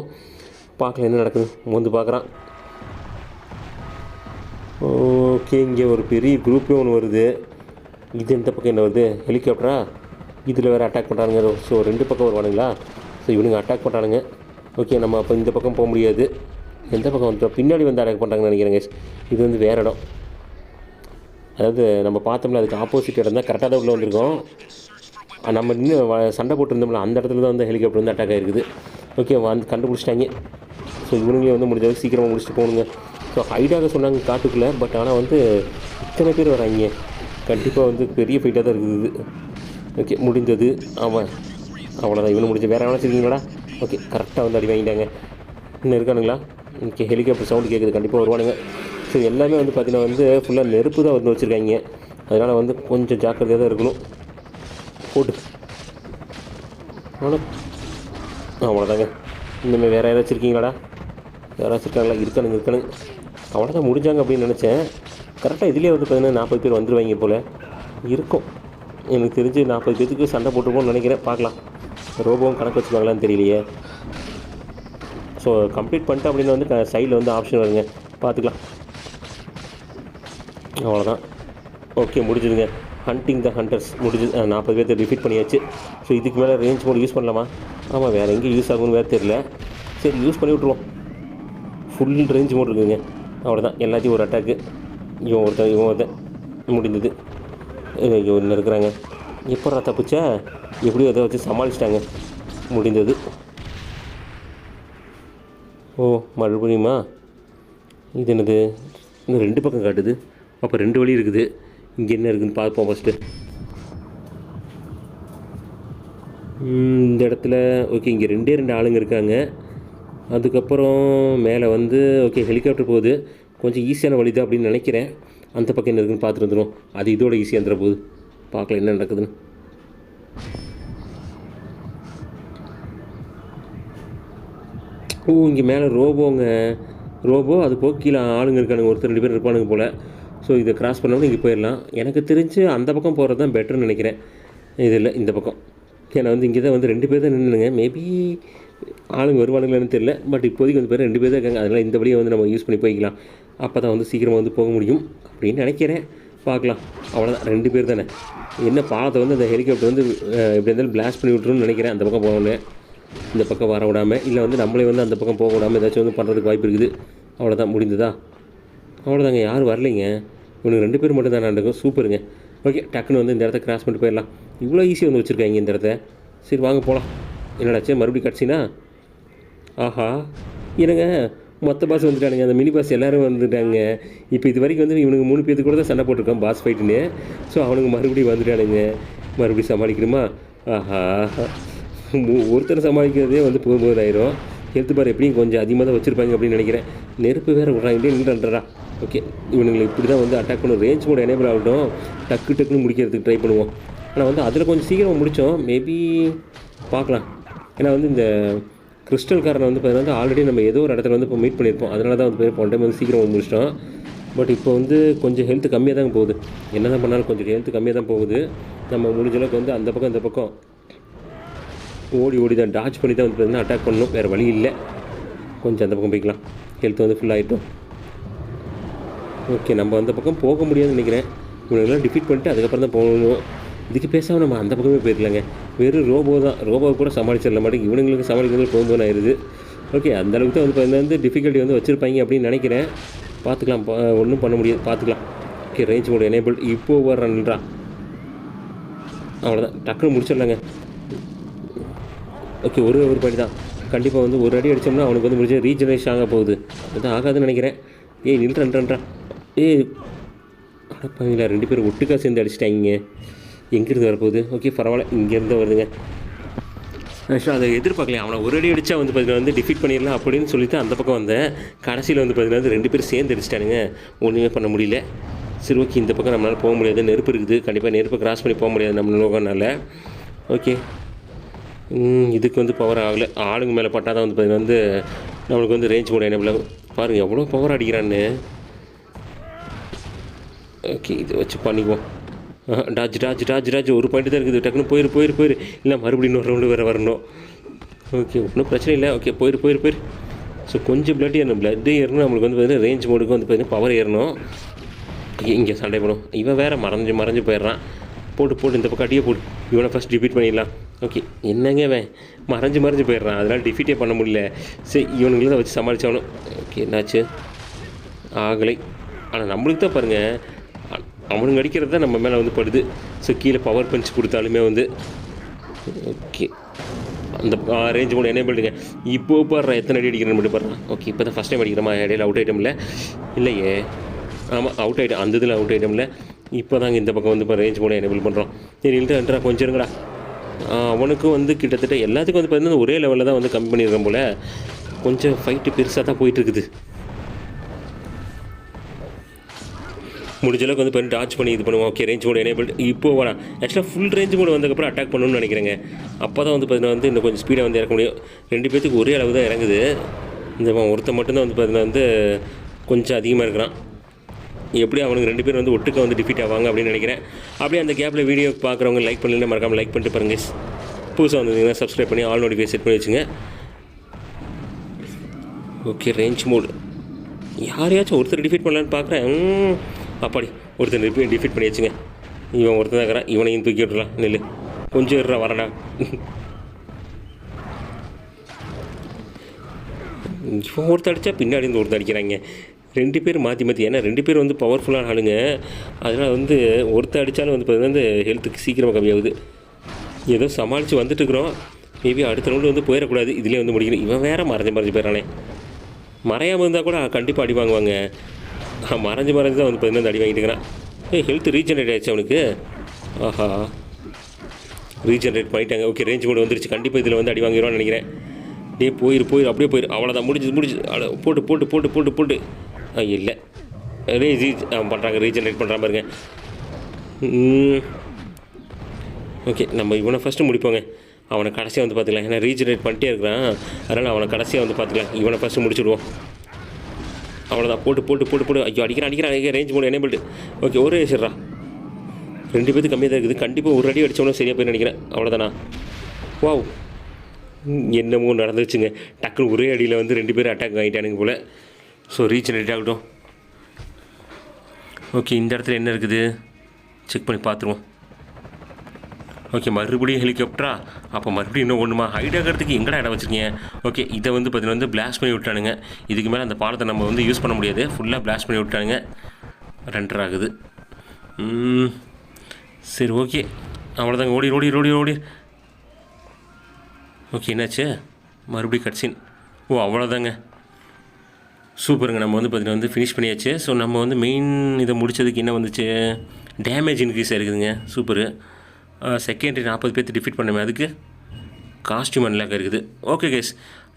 பார்க்கலாம் என்ன நடக்குது. வந்து பார்க்குறான். ஓகே, இங்கே ஒரு பெரிய குரூப்பே ஒன்று வருது. இது எந்த பக்கம் என்ன வருது? ஹெலிகாப்டரா? இதில் வேறு அட்டாக் பண்ணுறானுங்க. ஸோ 2 பக்கம் வருவானுங்களா? ஸோ இவனுங்க அட்டாக் பண்ணுறானுங்க. ஓகே, நம்ம அப்போ இந்த பக்கம் போக முடியாது. எந்த பக்கம் வந்துட்டோம்? பின்னாடி வந்து அட்டாக் பண்ணுறாங்கன்னு நினைக்கிறேங்க. இது வந்து வேறு இடம். அதாவது நம்ம பார்த்தோம்ல அதுக்கு ஆப்போசிட் இடம் தான். கரெக்டாக தான் உள்ளே வந்திருக்கோம். நம்ம இன்னும் சண்டை போட்டுருந்தோம்ல அந்த இடத்துல தான் வந்து ஹெலிகாப்டர் வந்து அட்டாக் ஆகிருக்குது. ஓகே, வந்து கண்டுபிடிச்சிட்டாங்க. ஸோ இவனுங்களே வந்து முடிஞ்சது சீக்கிரமாக முடிச்சுட்டு போகணுங்க. ஸோ ஹைடாக சொன்னாங்க காட்டுக்குள்ளே. பட் ஆனால் வந்து இத்தனை பேர் வராங்க. கண்டிப்பாக வந்து பெரிய ஃபைட்டாக தான் இருக்குது. ஓகே, முடிந்தது. ஆமாம், அவ்வளோதான். இவனு முடிஞ்சு வேறு எவனா வச்சுருக்கீங்களா? ஓகே, கரெக்டாக வந்து அடி வாங்கிட்டாங்க. இன்னும் இருக்கானுங்களா? ஓகே, ஹெலிகாப்டர் சவுண்டு கேட்குது. கண்டிப்பாக வருவானுங்க. ஸோ எல்லாமே வந்து பார்த்திங்கன்னா வந்து ஃபுல்லாக நெருப்பு தான் வந்து வச்சுருக்காங்க. அதனால் வந்து கொஞ்சம் ஜாக்கிரதையாக தான் இருக்கணும். போட்டு அவ்வளோதாங்க. இனிமேல் வேறு யாராச்சும் இருக்கீங்களாடா? யாராச்சும் இருக்காங்களா? இருக்கானுங்க. அவ்வளோதான், முடிஞ்சாங்க அப்படின்னு நினச்சேன். கரெக்டாக இதுலேயே வந்து பார்த்தீங்கன்னா 40 பேர் வந்துடுவாங்க போல் இருக்கும். எனக்கு தெரிஞ்சு 40 பேருக்கு சண்டை போட்டுருப்போம்னு நினைக்கிறேன். பார்க்கலாம். ரோபோவும் கணக்கு வச்சுப்பாங்களான்னு தெரியலையே. ஸோ கம்ப்ளீட் பண்ணிட்டு அப்படின்னு வந்து சைடில் வந்து ஆப்ஷன் வருங்க, பார்த்துக்கலாம். அவ்வளோதான். ஓகே, முடிஞ்சுதுங்க. ஹண்டிங் த ஹண்டர்ஸ் முடிஞ்சுது. 40 பேர்த்தை டிஃபீட் பண்ணியாச்சு. ஸோ இதுக்கு மேலே ரேஞ்ச் மோடு யூஸ் பண்ணலாமா? ஆமாம், வேறு எங்கே யூஸ் ஆகும்னு வேறு தெரியல. சரி, யூஸ் பண்ணி விட்ருவோம். ஃபுல் ரேஞ்ச் மோடு இருக்குதுங்க. அவ்வளோதான், எல்லாத்தையும் ஒரு அட்டாக்கு. இவன் ஒருத்தன் முடிந்தது. இன்னும் இருக்கிறாங்க. எப்போ தப்பிச்சா எப்படியோ அதை வச்சு சமாளிச்சிட்டாங்க. முடிந்தது. ஓ, மறுபடியுமா? இது என்னது? இன்னும் 2 பக்கம் காட்டுது. அப்போ 2 வழி இருக்குது. இங்கே என்ன இருக்குதுன்னு பார்ப்போம் ஃபஸ்ட்டு. இந்த இடத்துல ஓகே, இங்கே 2 ஆளுங்க இருக்காங்க. அதுக்கப்புறம் மேலே வந்து ஓகே ஹெலிகாப்டர் போகுது. கொஞ்சம் ஈஸியான வழி தான் அப்படின்னு நினைக்கிறேன். அந்த பக்கம் என்ன இருக்குன்னு பார்த்துட்டு வந்துடும். அது இதோட ஈஸியாக இருந்துற போகுது. பார்க்கலாம் என்ன நடக்குதுன்னு. ஓ, இங்கே மேலே ரோபோங்க. ரோபோ அது போக கீழே ஆளுங்க இருக்கானுங்க, ஒருத்தர் 2 பேர் இருப்பானுங்க போல். ஸோ இதை கிராஸ் பண்ணோம்னா இங்கே போயிடலாம். எனக்கு தெரிஞ்சு அந்த பக்கம் போகிறது தான் பெட்டர்னு நினைக்கிறேன். இது இல்லை, இந்த பக்கம். ஏன்னா வந்து இங்கே தான் வந்து 2 பேர் தான் நின்றுங்க. மேபி ஆளுங்க வருவானுங்களான்னு தெரியல. பட் இப்போதைக்கு வந்து பேர் 2 பேர் தான் இருக்காங்க. அதனால் இந்த வழியை வந்து நம்ம யூஸ் பண்ணி போய்க்கலாம். அப்போ தான் வந்து சீக்கிரமாக வந்து போக முடியும் அப்படின்னு நினைக்கிறேன். பார்க்கலாம். அவ்வளோதான், 2 பேர் தானே. என்ன பாலத்தை வந்து அந்த ஹெலிகாப்டர் வந்து எப்படி இருந்தாலும் பிளாஸ்ட் பண்ணி விட்ருன்னு நினைக்கிறேன். அந்த பக்கம் போகணும், இந்த பக்கம் வர விடாமல். இல்லை வந்து நம்மளே வந்து அந்த பக்கம் போக விடாமல் ஏதாச்சும் வந்து பண்ணுறதுக்கு வாய்ப்பு இருக்குது. அவ்வளோதான், முடிந்ததா? அவ்வளோதாங்க, யாரும் வரலைங்க. இவனுக்கு 2 பேர் மட்டும் தான் நடக்கும். சூப்பருங்க. ஓகே, டக்குன்னு வந்து இந்த இடத்த கிராஸ் பண்ணிட்டு போயிடலாம். இவ்வளோ ஈஸியாக வந்து வச்சுருக்காங்க இந்த இடத்த. சரி வாங்க போகலாம். என்னடாச்சு மறுபடியும் கட்சினா? ஆஹா, என்னங்க மொத்த பாஸ் வந்துட்டானுங்க. அந்த மினி பாஸ் எல்லோரும் வந்துட்டாங்க. இப்போ இது வரைக்கும் வந்து இவனுக்கு 3 பேருக்கு கூட தான் சண்டை போட்டிருக்கான் பாஸ் ஃபைட்டுன்னு. ஸோ அவனுக்கு மறுபடியும் வந்துட்டானுங்க. மறுபடியும் சமாளிக்கணுமா? ஆஹா, ஒருத்தர் சமாளிக்கிறதே வந்து போகும்போதாயிரும். ஹெல்த் பார் எப்படியும் கொஞ்சம் அதிகமாக தான் வச்சுருப்பாங்க அப்படின்னு நினைக்கிறேன். நெருப்பு வேறு விட்றாங்க, நின்றுன்றா. ஓகே, இவனுங்களை இப்படி தான் வந்து அட்டாக் பண்ணுவோம். ரேஞ்ச் மோட் எனேபிள் ஆகட்டும், டக்குன்னு முடிக்கிறதுக்கு ட்ரை பண்ணுவோம். ஆனால் வந்து அதில் கொஞ்சம் சீக்கிரம் முடித்தோம். மேபி பார்க்கலாம். ஏன்னா வந்து இந்த கிறிஸ்டல் காரனை வந்து பார்த்தீங்கன்னா ஆல்ரெடி நம்ம ஏதோ ஒரு இடத்துல வந்து இப்போ மீட் பண்ணியிருப்போம். அதனால தான் வந்து போன டைம் வந்து சீக்கிரம் முடிச்சிட்டோம். பட் இப்போ வந்து கொஞ்சம் ஹெல்த் கம்மியாக தான் போகுது. என்ன தான் பண்ணாலும் கொஞ்சம் ஹெல்த் கம்மியாக தான் போகுது. நம்ம முடிஞ்ச அளவுக்கு வந்து அந்த பக்கம் இந்த பக்கம் ஓடி தான் டாச் பண்ணி தான் வந்து பார்த்தீங்கன்னா அட்டாக் பண்ணணும். வேறு வழி இல்லை. கொஞ்சம் அந்த பக்கம் போய்க்கலாம். ஹெல்த் வந்து ஃபுல்லாகிட்டோம். ஓகே, நம்ம அந்த பக்கம் போக முடியாதுன்னு நினைக்கிறேன். இவனுங்கெல்லாம் டிஃபீட் பண்ணிட்டு அதுக்கப்புறம் தான் போகணும். இதுக்கு பேசாமல் நம்ம அந்த பக்கமே போயிருக்கலாங்க. வெறும் ரோபோ தான், ரோபோவை கூட சமாளிச்சிடல மாட்டேங்க. இவனுங்களுக்கு சமாளிக்கிறது போகும்போது ஆயிடுது. ஓகே, அந்தளவுக்கு தான் வந்து டிஃபிகல்ட்டி வந்து வச்சுருப்பாங்க அப்படின்னு நினைக்கிறேன். பார்த்துக்கலாம், ஒன்றும் பண்ண முடியாது, பார்த்துக்கலாம். Okay, range mode enable. இப்போது வர்றான்ன்றா. அவ்வளோதான், டக்குன்னு முடிச்சிடலாங்க. ஓகே, ஒரு பாயிண்ட் தான். கண்டிப்பாக வந்து ஒரு அடி அடித்தோம்னா அவனுக்கு வந்து முடிஞ்ச ரீஜெனரேஷன் ஆக போகுது. அதுதான் ஆகாதுன்னு நினைக்கிறேன். நில்றன்றா. அடப்பாங்களா, 2 பேரும் ஒட்டுக்கா சேர்ந்து அடிச்சிட்டாங்க. எங்கேருந்து வரப்போகுது? ஓகே, பரவாயில்ல, இங்கேருந்து வருதுங்க. ஆக்சுவலாக அதை எதிர்பார்க்கலையே. அவனை ஒரு அடி அடித்தா வந்து பார்த்தீங்கன்னா வந்து டிஃபீட் பண்ணிடலாம் அப்படின்னு சொல்லிட்டு அந்த பக்கம் வந்தேன். கடைசியில் வந்து பார்த்தீங்கன்னா வந்து 2 பேரும் சேர்ந்து அடிச்சிட்டானுங்க. ஒன்றுமே பண்ண முடியல. சரி ஓகே, இந்த பக்கம் நம்மளால் போக முடியாது. நெருப்பு இருக்குது. கண்டிப்பாக நெருப்பை கிராஸ் பண்ணி போக முடியாது நம்ம லோகனால. ஓகே, இதுக்கு வந்து பவர் ஆகலை. ஆளுங்க மேலே பட்டால் தான் வந்து பார்த்தீங்கன்னா வந்து நம்மளுக்கு வந்து ரேஞ்ச் மோட் எனேபிள் ஆகும். பாருங்கள் எவ்வளோ பவர் அடிக்கிறான்னு. ஓகே, இதை வச்சு பண்ணிக்குவோம். டாஜ் ஒரு பாயிண்ட் தான் இருக்குது. டக்குன்னு போயிரு. இல்லை மறுபடியும் இன்னொரு ரவுண்டு வேறு வரணும். ஓகே, ஒன்றும் பிரச்சனை இல்லை. ஓகே, போயிரு. ஸோ கொஞ்சம் பிளட் ஏறணும். பிளட்டு ஏறணும். நம்மளுக்கு வந்து பார்த்தீங்கன்னா ரேஞ்ச் மோடுக்கு வந்து பார்த்தீங்கன்னா பவர் ஏறணும். இங்கே சண்டை போடும். இவன் வேறு மறைஞ்சு போயிடுறான். போட்டு இந்த பக்கம் அடியே போட்டு இவனை ஃபஸ்ட் டிஃபீட் பண்ணிடலாம். ஓகே, என்னங்க இவன் மறைஞ்சு போயிடுறான். அதனால் டிஃபீட்டே பண்ண முடியல. சரி, இவனுங்களை தான் வச்சு சமாளித்தாகணும். ஓகே, என்னாச்சு? ஆகலை. ஆனால் நம்மளுக்கு தான் பாருங்கள், அவனுங்க அடிக்கிறது தான் நம்ம மேலே வந்து படுது. ஸோ கீழே பவர் பஞ்ச் கொடுத்தாலுமே வந்து ஓகே, அந்த ரேஞ்ச் மோட் எனேபிள்டுங்க. இப்போ பாடுறான் எத்தனை அடி அடிக்கிறேன்னு மட்டும் பாடுறான். ஓகே, இப்போ தான் ஃபஸ்ட் டைம் அடிக்கிறோமா? இடையில அவுட் ஐட்டம் இல்லையே. ஆமாம், அவுட் ஐட்டம். அந்த இதில் அவுட் ஐட்டம் இல்லை. இப்போ தாங்க இந்த பக்கம் வந்து இப்போ ரேஞ்ச் மோட் எனேபிள் பண்ணுறோம். சரி, இல்லைன்றா கொஞ்சம் இருங்கடா. அவனுக்கும் வந்து கிட்டத்தட்ட எல்லாத்துக்கும் வந்து பார்த்தீங்கன்னா ஒரே லெவலில் தான் வந்து கம்மி பண்ணியிருக்கேன் போல். கொஞ்சம் ஃபைட்டு பெருசாக தான் போயிட்டுருக்குது. முடிஞ்ச அளவுக்கு வந்து பண்ணி டாச் பண்ணி இது பண்ணுவோம். Okay, range mode enabled. இப்போ வேணாம். ஆக்சுவலாக ஃபுல் ரேஞ்ச் மோட் வந்ததுக்கப்புறம் அட்டாக் பண்ணணும்னு நினைக்கிறேங்க. அப்போ தான் வந்து பார்த்தீங்கன்னா வந்து இன்னும் கொஞ்சம் ஸ்பீடாக வந்து இறக்க முடியும். 2 பேர்த்துக்கு ஒரே அளவு தான் இறங்குது. இந்த ஒருத்தன் மட்டும்தான் வந்து பார்த்தீங்கன்னா வந்து கொஞ்சம் அதிகமாக இருக்கிறான். எப்படி அவனுக்கு 2 பேர் வந்து ஒட்டுக்க வந்து டிஃபீட் ஆவாங்க அப்படின்னு நினைக்கிறேன். அப்படியே அந்த கேப்பில் வீடியோ பார்க்குறவங்க லைக் பண்ணல, மறக்காமல் லைக் பண்ணிட்டு பாருங்க. புதுசாக வந்தீங்கன்னா சப்ஸ்கிரைப் பண்ணி ஆல் நோட்டிஃபிகேஷன் செட் பண்ணி வச்சுங்க. Okay, range mode. யாரையாச்சும் ஒருத்தர் டிஃபீட் பண்ணலான்னு பார்க்குறேன். அப்பாடி, ஒருத்தர் டிஃபீட் பண்ணி வச்சுங்க. இவன் ஒருத்தர் தான் இருக்கிறான். இவனையும் தூக்கி விட்டுறலாம். நெல் கொஞ்சம் இருறா, வரடா. இவன் ஒருத்தர் அடித்தா பின்னாடி இருந்து ஒருத்தர் அடிக்கிறாங்க. 2 பேர் மாற்றி. ஏன்னா 2 பேர் வந்து பவர்ஃபுல்லான ஆளுங்க. அதனால் வந்து ஒருத்தர் அடித்தாலும் வந்து பார்த்தீங்கன்னா வந்து ஹெல்த்துக்கு சீக்கிரமாக கம்மியாகுது. ஏதோ சமாளித்து வந்துட்டுருக்குறோம். மேபி அடுத்த ரவுண்டு வந்து போயிடக்கூடாது. இதிலே வந்து முடிக்கணும். இவன் வேறு மறைஞ்சு போயிடறானே. மறையாமல் இருந்தால் கூட கண்டிப்பாக அடி வாங்குவாங்க. மறைஞ்சு தான் வந்து பார்த்தீங்கன்னா அடி வாங்கிட்டு இருக்கிறான். ஹெல்த் ரீஜெனரேட் ஆகிடுச்சு அவனுக்கு. ஆஹா, ரீஜெனரேட் பண்ணிட்டாங்க. ஓகே, ரேஞ்ச் மோடு வந்துருச்சு. கண்டிப்பாக இதில் வந்து அடி வாங்கிடுவான்னு நினைக்கிறேன். போயிரு அப்படியே போயிரு. அவ்வளோதான், முடிஞ்சு போட்டு இல்லை. பண்ணுறாங்க, ரீஜென்ரேட் பண்ணுற பாருங்க. ஓகே, நம்ம இவனை ஃபஸ்ட்டு முடிப்போங்க. அவனை கடைசியாக வந்து பார்த்துக்கலாம். ஏன்னா ரீஜென்ரேட் பண்ணிட்டே இருக்கிறான், அதனால் அவனை கடைசியாக வந்து பார்த்துக்கலாம். இவனை ஃபஸ்ட்டு முடிச்சுடுவோம். அவ்வளோதான். போட்டு ஐயோ அடிக்கிறான். Range mode enabled. ஓகே, ஒரே சரிடா. 2 பேருக்கு கம்மியாக தான் இருக்குது. கண்டிப்பாக ஒரு அடி அடித்தவொன்னே சரியாக போய் நினைக்கிறேன். அவ்வளோதானா? வாவ், என்னமோ நடந்துச்சுங்க. டக்குன்னு ஒரே அடியில் வந்து 2 பேர் அட்டாக் ஆகிட்டானுங்க போல். ஸோ ரீஜெனரேட் ஆகட்டும். ஓகே, இந்த இடத்துல என்ன இருக்குது செக் பண்ணி பார்த்துருவோம். ஓகே, மறுபடியும் ஹெலிகாப்டரா? அப்போ மறுபடியும் இன்னும் ஒன்றுமா? ஹைட் ஆகிறதுக்கு எங்கடா இடம் வச்சுருக்கீங்க? ஓகே, இதை வந்து பார்த்தீங்கன்னா வந்து பிளாஸ்ட் பண்ணி விட்டானுங்க. இதுக்கு மேலே அந்த பாலத்தை நம்ம வந்து யூஸ் பண்ண முடியாது. ஃபுல்லாக பிளாஸ்ட் பண்ணி விட்டானுங்க. 2 ஆகுது. சரி, ஓகே, அவ்வளோதாங்க. ஓடி. ஓகே, என்னாச்சு? மறுபடியும் கட்சின். ஓ, அவ்வளோதாங்க. சூப்பருங்க. நம்ம வந்து பார்த்தீங்கன்னா வந்து ஃபினிஷ் பண்ணியாச்சு. ஸோ நம்ம வந்து மெயின் இதை முடித்ததுக்கு என்ன வந்துச்சு? டேமேஜ் இன்க்ரீஸ் ஆகிருக்குதுங்க. சூப்பரு. செகண்டரி 40 பேர்த்து டிஃபீட் பண்ணுமே, அதுக்கு காஸ்ட்யூம் அன்லாக் இருக்குது. ஓகே கேஸ்,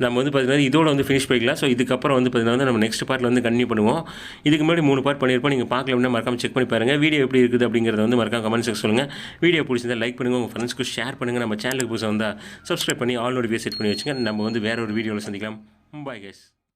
நம்ம வந்து பார்த்தீங்கன்னா இதோட வந்து ஃபினிஷ் பண்ணிக்கலாம். ஸோ இதுக்கப்புறம் வந்து பார்த்தீங்கன்னா வந்து நம்ம நெக்ஸ்ட் பார்ட்டில் வந்து கண்டினியூ பண்ணுவோம். இதுக்கு முன்னாடி 3 பார்ட் பண்ணியிருப்போம். நீங்கள் பார்க்கல அப்படின்னா மறக்காம செக் பண்ணி பாருங்கள். வீடியோ எப்படி இருக்குது அப்படிங்கிறத வந்து மறக்காம கமெண்ட் செக்ஷன் சொல்லுங்கள். வீடியோ பிடிச்சிருந்தா லைக் பண்ணுங்கள், உங்கள் ஃப்ரெண்ட்ஸ்க்கு ஷேர் பண்ணுங்கள். நம்ம சேனலுக்கு புதுசாக வந்தால் சப்ஸ்கிரைப் பண்ணி ஆல் நோட்டிஃபிகேஷன் செட் பண்ணி வச்சுங்க. நம்ம வந்து வேறு ஒரு வீடியோவில் சந்திக்கலாம். பாய் கேஸ்.